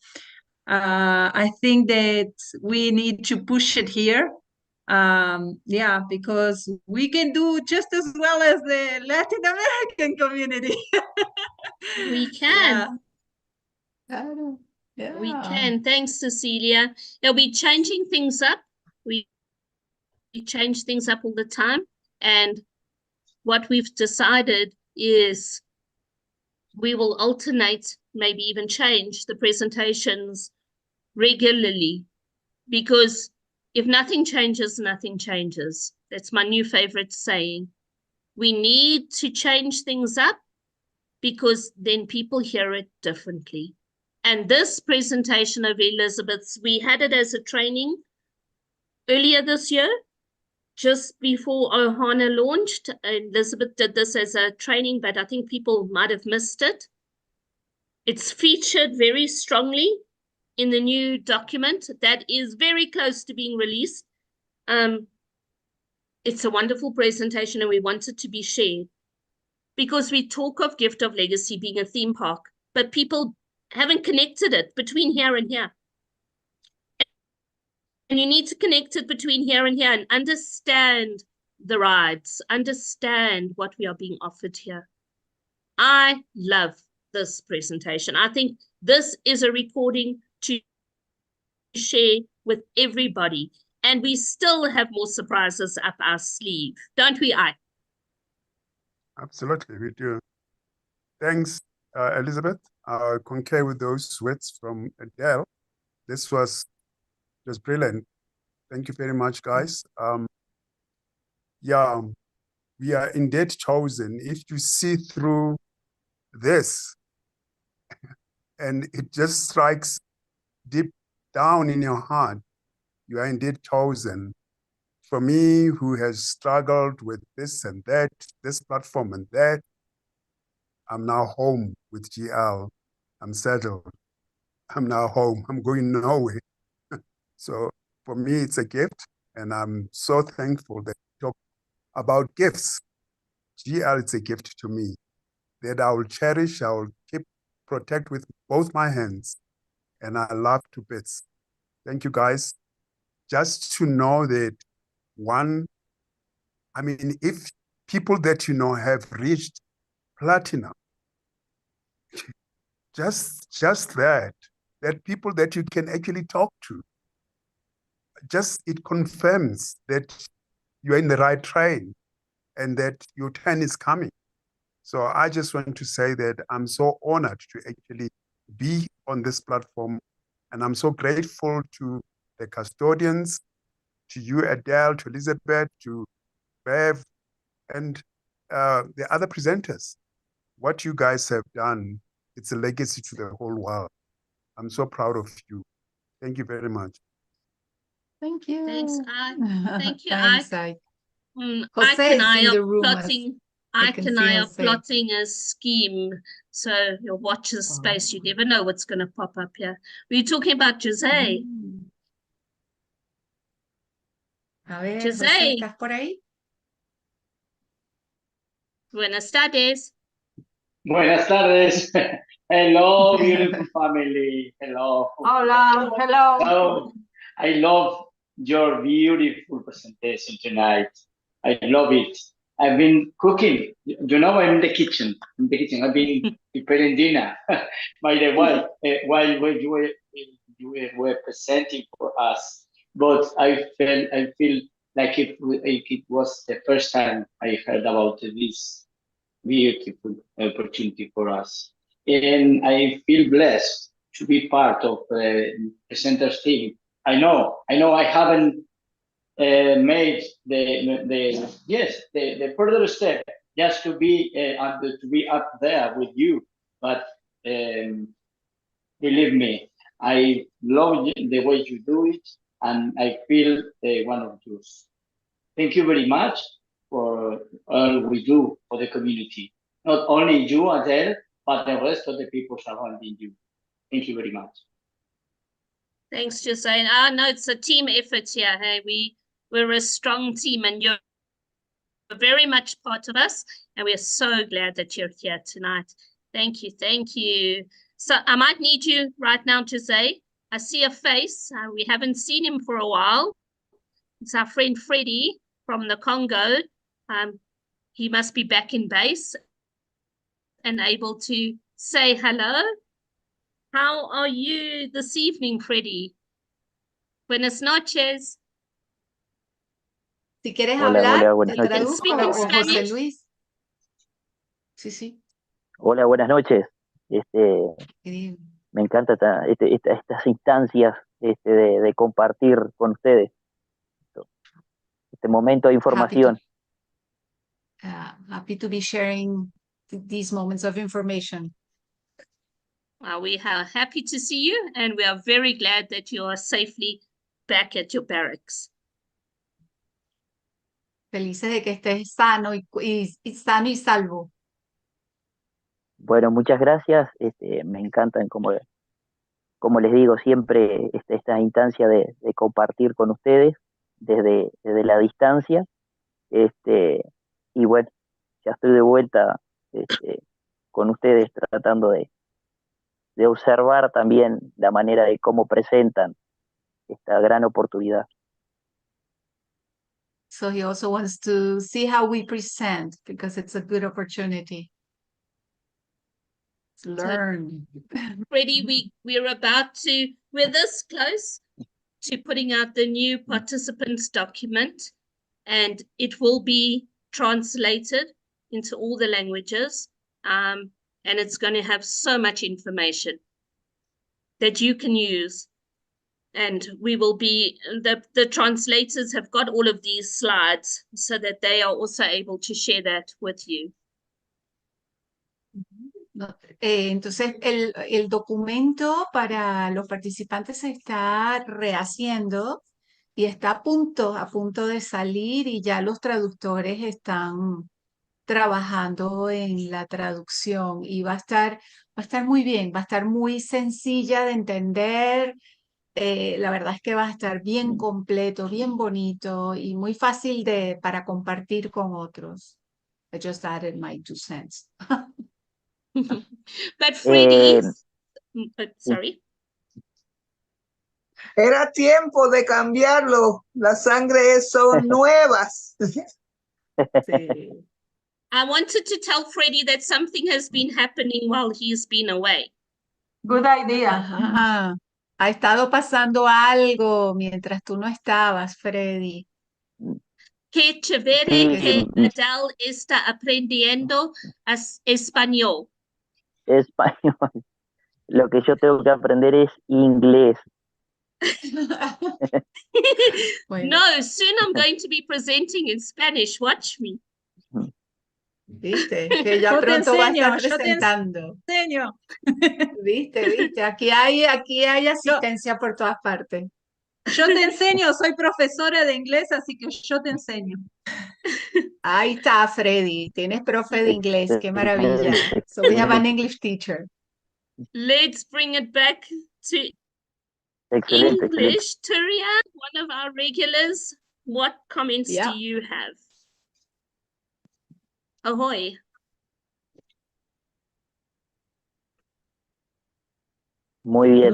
I think that we need to push it here. Because we can do just as well as the Latin American community. We can. Yeah. We can. Thanks, Cecilia. Now, we're changing things up. We change things up all the time. And what we've decided is we will alternate, maybe even change the presentations regularly, because if nothing changes, nothing changes. That's my new favorite saying. We need to change things up, because then people hear it differently. And this presentation of Elizabeth's, we had it as a training earlier this year, just before Ohana launched. Elizabeth did this as a training, but I think people might have missed it. It's featured very strongly in the new document that is very close to being released. It's a wonderful presentation and we want it to be shared because we talk of Gift of Legacy being a theme park, but people haven't connected it between here and here. And you need to connect it between here and here and understand the rides, understand what we are being offered here. I love this presentation. I think this is a recording to share with everybody. And we still have more surprises up our sleeve, don't we, I? Absolutely, we do. Thanks, Elizabeth. I concur with those words from Adele. This was brilliant. Thank you very much, guys. Yeah, we are indeed chosen. If you see through this, and it just strikes deep down in your heart, you are indeed chosen. For me, who has struggled with this and that, this platform and that, I'm now home with GL. I'm settled. I'm now home. I'm going nowhere. So for me, it's a gift, and I'm so thankful that you talk about gifts. GL is a gift to me that I will cherish, I will keep, protect with both my hands, and I love to bits. Thank you, guys. Just to know that if people that you know have reached platinum, just that people that you can actually talk to, it confirms that you're in the right train and that your turn is coming. So I just want to say that I'm so honored to actually be on this platform, and I'm so grateful to the custodians, to you, Adele, to Elizabeth, to Bev, and the other presenters. What you guys have done, it's a legacy to the whole world. I'm so proud of you. Thank you very much. Thank you. Thanks, I. Thank you, Thanks, I. Ike Jose and is I in are the room. plotting. Ike can and see I are Jose. plotting a scheme. So you'll watch this space. You never know what's going to pop up here. We're talking about Jose. A ver, Jose. José, ¿estás por ahí? Buenas tardes. Buenas tardes. Hello, beautiful family. Hello. Hola, hello. So, I love your beautiful presentation tonight. I love it. I've been cooking. You know, I'm in the kitchen. I've been preparing dinner. By the way, while you were presenting for us, but I feel like it was the first time I heard about this beautiful opportunity for us. And I feel blessed to be part of the presenters team. I know I haven't made the further step just to be up there with you, but believe me, I love the way you do it, and I feel one of yours. Thank you very much for all we do for the community. Not only you, Adele, but the rest of the people surrounding you. Thank you very much. Thanks, Jose. I know it's a team effort here. Hey, we're a strong team, and you're very much part of us, and we're so glad that you're here tonight. Thank you, thank you. So I might need you right now, Jose. I see a face. We haven't seen him for a while. It's our friend Freddie from the Congo. He must be back in base and able to say hello. How are you this evening, Freddie? Buenas noches. Si quieres Hola, hablar, hola, buenas te noches. traduzco Speak in o José Spanish. Luis. Sí, sí. Hola, buenas noches. Qué Me encanta estas instancias de compartir con ustedes este momento de información. happy to be sharing these moments of information. We are happy to see you, and we are very glad that you are safely back at your barracks. Felices de que estés sano sano y salvo. Bueno, muchas gracias. Me encantan como les digo, siempre esta instancia de compartir con ustedes desde la distancia. Este, y bueno, ya estoy de vuelta con ustedes tratando de observar también la manera de cómo presentan esta gran oportunidad. So he also wants to see how we present because it's a good opportunity to learn. Freddie, we're this close to putting out the new participants document, and it will be translated into all the languages. And it's going to have so much information that you can use. And we will be, the translators have got all of these slides so that they are also able to share that with you. Entonces, el documento para los participantes se está rehaciendo y está a punto de salir, y ya los traductores están trabajando en la traducción, y va a estar muy bien, va a estar muy sencilla de entender. La verdad es que va a estar bien completo, bien bonito y muy fácil para compartir con otros. I just added my 2 cents. But Freddie, sorry. Era tiempo de cambiarlo. Las sangres son nuevas. Sí. I wanted to tell Freddie that something has been happening while he's been away. Good idea. Ajá. Ha estado pasando algo mientras tú no estabas, Freddy. Qué chévere que Adele está aprendiendo español. Español. Lo que yo tengo que aprender es inglés. Bueno. No, soon I'm going to be presenting in Spanish. Watch me. Viste, que ya pronto va a estar presentando. Te enseño. Viste, aquí hay asistencia por todas partes. Yo te enseño, soy profesora de inglés, así que yo te enseño. Ahí está, Freddy, tienes profe de inglés, qué maravilla. So we have an English teacher. Let's bring it back to Excelente, English. Turia, one of our regulars, what comments do you have? Ahoy. Muy bien,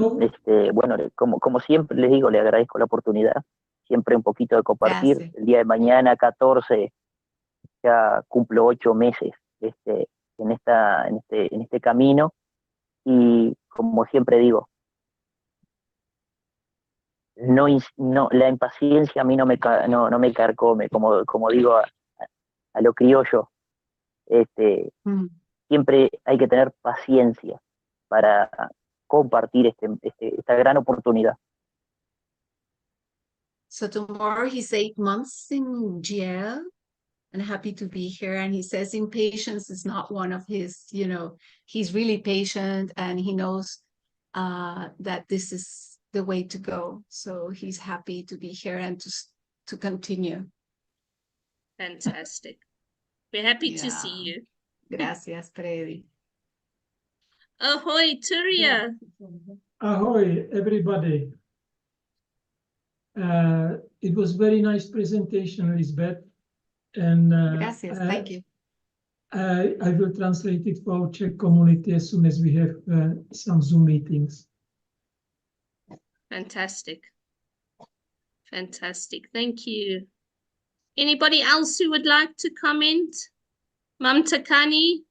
bueno, como siempre les digo, le agradezco la oportunidad, siempre un poquito de compartir. Gracias. El día de mañana, 14, ya cumplo 8 meses en este camino, y como siempre digo, la impaciencia a mí no me carcome, como digo a lo criollo. Siempre hay que tener paciencia para compartir esta gran oportunidad. So tomorrow he's 8 months in GL and happy to be here. And he says impatience is not one of his, he's really patient, and he knows that this is the way to go. So he's happy to be here and to continue. Fantastic. We're happy to see you. Gracias, Freddy. Ahoy, Turia. Ahoy, everybody. It was very nice presentation, Lisbeth. And gracias, thank you. I will translate it for our Czech community as soon as we have some Zoom meetings. Fantastic. Fantastic. Thank you. Anybody else who would like to comment? Mamta Kani?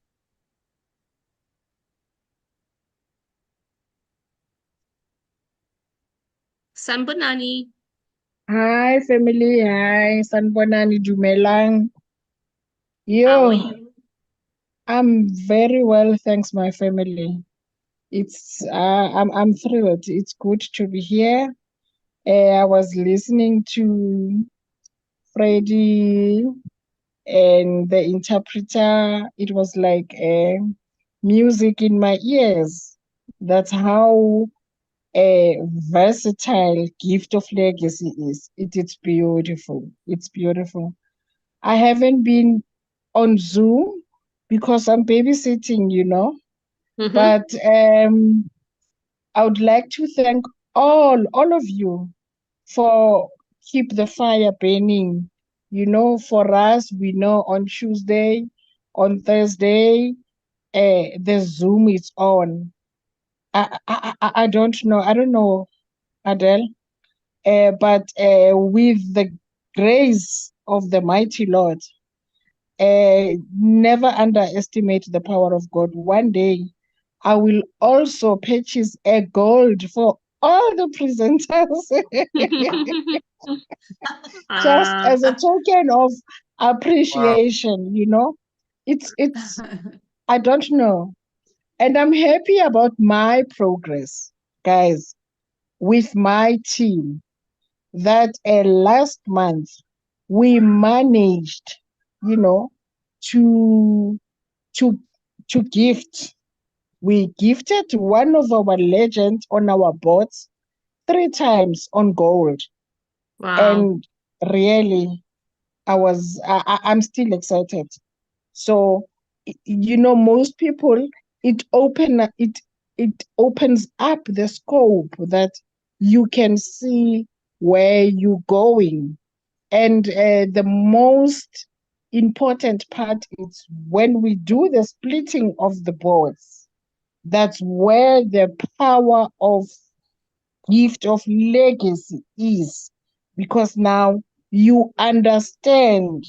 Sanbonani. Hi, family. Hi, Sanbonani Jumelang. How are you? I'm very well, thanks, my family. It's I'm thrilled. It's good to be here. I was listening to Freddie and the interpreter. It was like music in my ears. That's how a versatile gift of legacy is. It's beautiful. It's beautiful. I haven't been on Zoom because I'm babysitting, Mm-hmm. but I would like to thank all of you for keep the fire burning. For us, we know on Tuesday, on Thursday, the Zoom is on. I don't know. I don't know, Adele. But with the grace of the mighty Lord, never underestimate the power of God. One day, I will also purchase a gold for all the presenters, just Ah, as a token of appreciation. It's I don't know, and I'm happy about my progress, guys, with my team. That last month we managed, you know, to to to gift. We gifted one of our legends on our boards 3 times on gold, wow. and really, I'm still excited. So, most people, it opens up the scope that you can see where you're going. And the most important part is when we do the splitting of the boards. That's where the power of gift of legacy is, because now you understand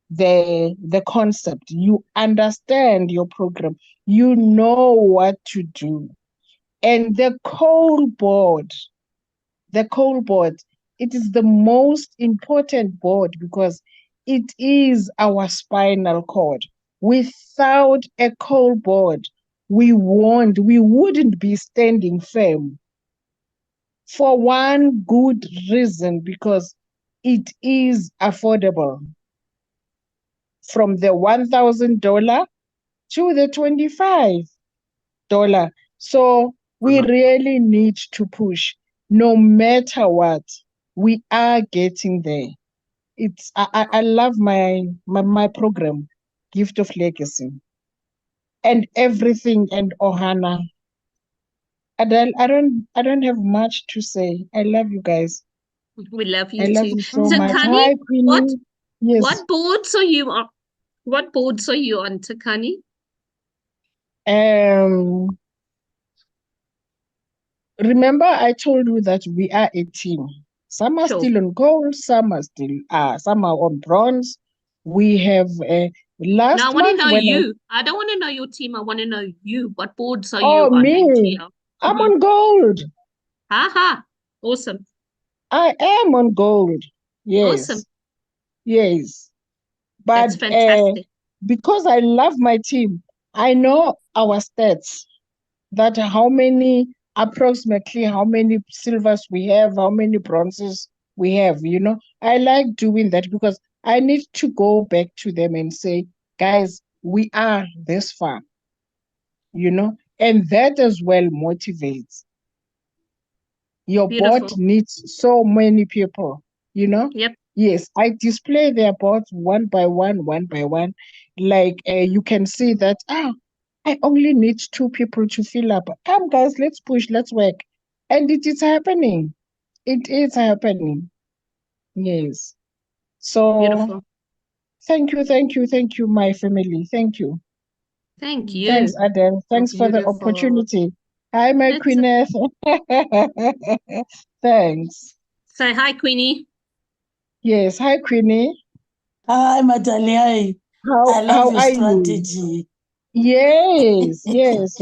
the concept, you understand your program, you know what to do. And the coal board, it is the most important board because it is our spinal cord. Without a coal board, we wouldn't be standing firm, for one good reason, because it is affordable, from the $1,000 to the $25. So we really need to push. No matter what, we are getting there. I love my program, Gift of Legacy, and everything, and Ohana. Adele, I don't have much to say. I love you guys. We love I you love too. you so So, much. Takani, Hi, what Queenie. Yes. what boards are you on? What boards are you on, Takani? Um Remember, I told you that we are a team. Some are Sure. still on gold, some are on bronze. We have Now I last want to month know when I you. I don't want to know your team. I want to know you. What boards are oh you on in me, GL? I'm Mm-hmm. on gold. Haha. Awesome. I am on gold. Awesome. Yes, yes. But That's fantastic. because I love my team, I know our stats. That approximately how many silvers we have, how many bronzes we have. I like doing that because I need to go back to them and say, guys, we are this far. And that as well motivates. Your board Beautiful. needs so many people. Yep. Yes, I display their boards one by one. Like you can see that, I only need 2 people to fill up. Come, guys, let's push, let's work. And it is happening. It is happening. Yes. So Beautiful. thank you, my family. Thank you. Thank Thanks, you. Adele. So Thanks for the beautiful. opportunity. Hi, my It's a, queeness. Thanks. say hi, Queenie. Yes. Hi, Queenie. Hi, Madaliai. How I love how your are you? strategy. Yes.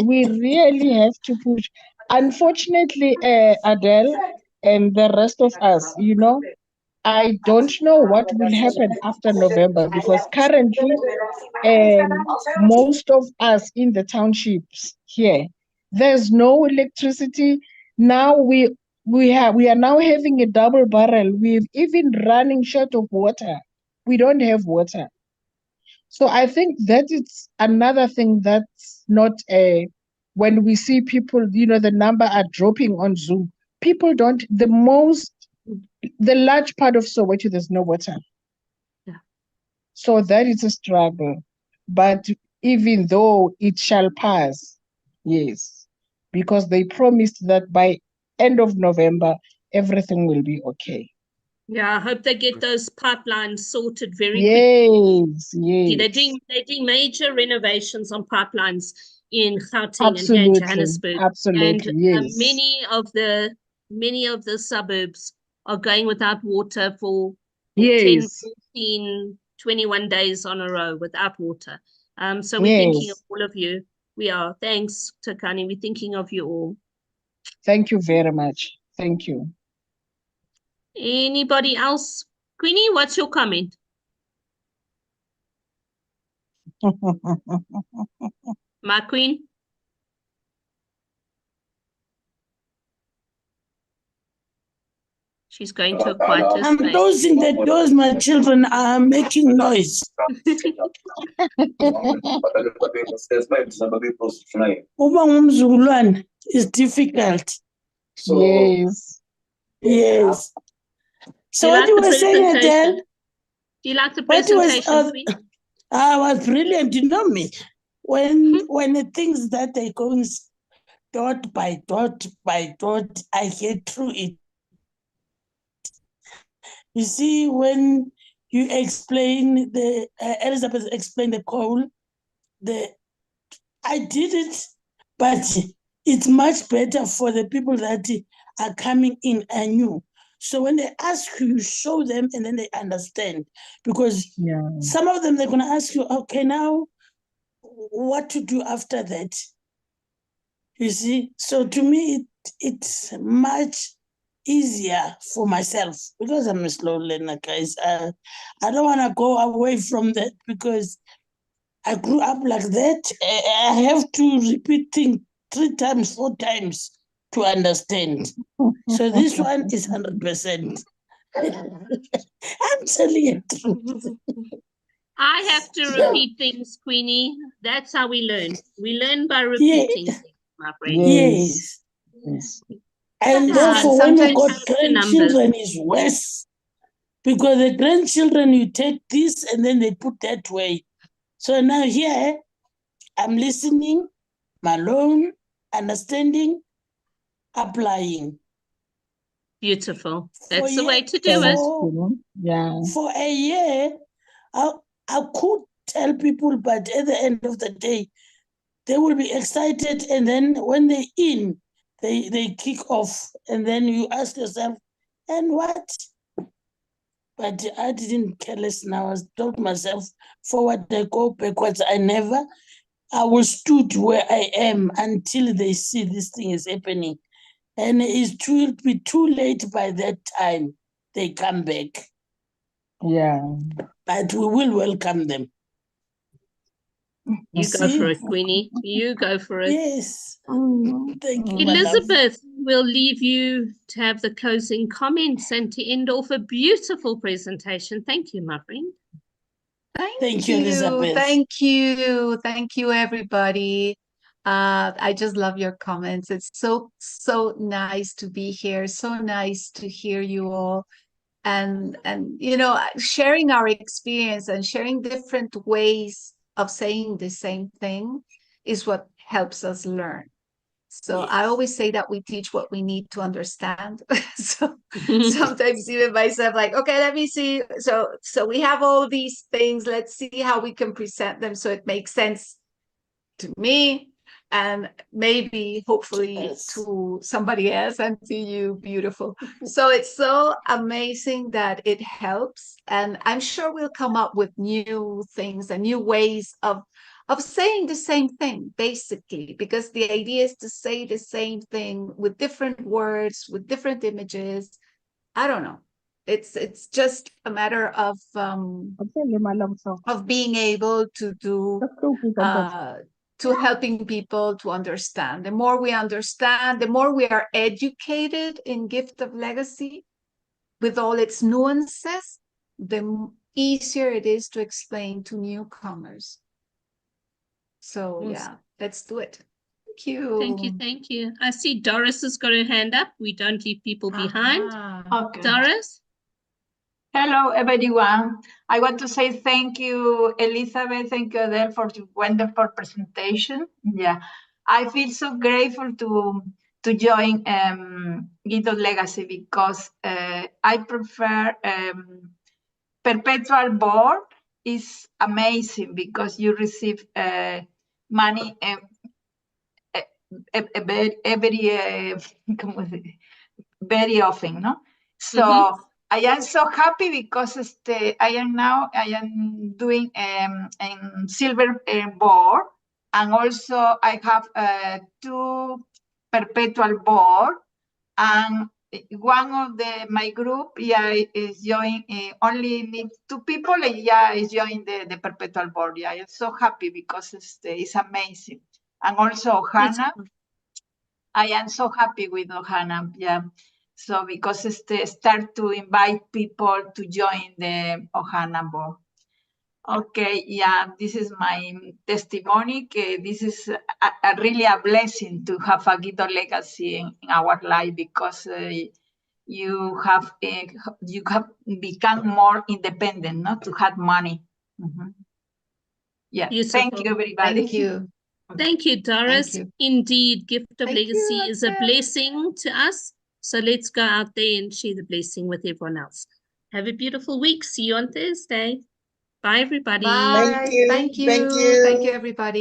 We really have to push. Unfortunately, Adele and the rest of us, I don't know what will happen after November, because currently, most of us in the townships here, there's no electricity. Now we are now having a double barrel. We're even running short of water. We don't have water. So I think that it's another thing that's not when we see people, the number are dropping on Zoom. People don't, the large part of Soweto, there's no water. Yeah. So that is a struggle. But even though it shall pass, yes. because they promised that by end of November, everything will be okay. Yeah, I hope they get those pipelines sorted very quickly. Yes, They're yes. doing major renovations on pipelines in Gauteng and here in Absolutely, Johannesburg. And absolutely, yes. many of the suburbs are going without water for 10, Yes, 14, 21 days on a row without water. So we're thinking of yes. all of you. We are. Thanks, Takani. We're thinking of you all. Thank you very much. Thank you. Anybody else? Queenie, what's your comment? My queen? She's going to a quieter I'm space. closing the doors. My children are making noise. Uba ngumzukulwane is difficult. Yes. Yes. So Do you what like you the were saying, Adele? presentation? Do you like the What was presentation, Queen? I was brilliant, you know me. When the things that they going dot by dot by dot, I get through it. You see, when you explain the Elizabeth explained the coal, I did it, but it's much better for the people that are coming in anew. So when they ask you, you show them and then they understand. Because some of them, they're going to ask you, okay, now what to do after that? You see? So to me, it's much easier for myself because I'm a slow learner, guys. I don't want to go away from that because I grew up like that. I have to repeat things 3 times, 4 times to understand. So this one is 100%. I'm telling you the truth. I have to repeat things, Queenie. That's how we learn. We learn by repeating things, my friend. Yes. And therefore, when you got grandchildren, is worse. Because the grandchildren, you take this and then they put that way. So now here, I'm listening, alone, understanding, applying. Beautiful. That's the way to do it. For a year, I could tell people, but at the end of the day, they will be excited. And then when they're in, they kick off. And then you ask yourself, and what? But I didn't care less now. I told myself, forward I go, backwards I never. I will stood where I am until they see this thing is happening. And it will be too late by that time they come back. Yeah. But we will welcome them. You go for it, Queenie. You go for it. Yes. Thank you, Elizabeth, we'll leave you to have the closing comments and to end off a beautiful presentation. Thank you, my friend. Thank you, Elizabeth. Thank you, everybody. I just love your comments. It's so nice to be here. So nice to hear you all, and you know, sharing our experience and sharing different ways of saying the same thing is what helps us learn. So I always say that we teach what we need to understand. So sometimes even myself, like, okay, let me see. So we have all these things. Let's see how we can present them so it makes sense to me and maybe hopefully to somebody else and to you. Beautiful. So it's so amazing that it helps. And I'm sure we'll come up with new things and new ways of saying the same thing, basically, because the idea is to say the same thing with different words, with different images. I don't know. It's just a matter of being able to do to helping people to understand. The more we understand, the more we are educated in Gift of Legacy with all its nuances, the easier it is to explain to newcomers. So yeah, let's do it. Thank you. Thank you. I see Doris has got her hand up. We don't leave people behind. Okay. Doris? Hello, everyone. I want to say thank you, Elizabeth. Thank you, Adele, for the wonderful presentation. Yeah, I feel so grateful to join Gito's Legacy because I prefer perpetual board is amazing because you receive money very often, no? So I am so happy because I am doing silver board, and also I have 2 perpetual board, and one of my group is joining, only need 2 people, and is joining the perpetual board. I am so happy because it's amazing. And also Ohana, I am so happy with Ohana, So because start to invite people to join the Ohana board. Okay, this is my testimony. This is really a blessing to have a Gito legacy in our life because you have become more independent, not to have money. Yeah, Beautiful. Thank you, everybody. Thank you. Thank you, Doris. you. Indeed, Gift of Thank Legacy you, is a Raquel. blessing to us. So let's go out there and share the blessing with everyone else. Have a beautiful week. See you on Thursday. Bye, everybody. Bye. you. Thank you. Thank you. Thank you, everybody.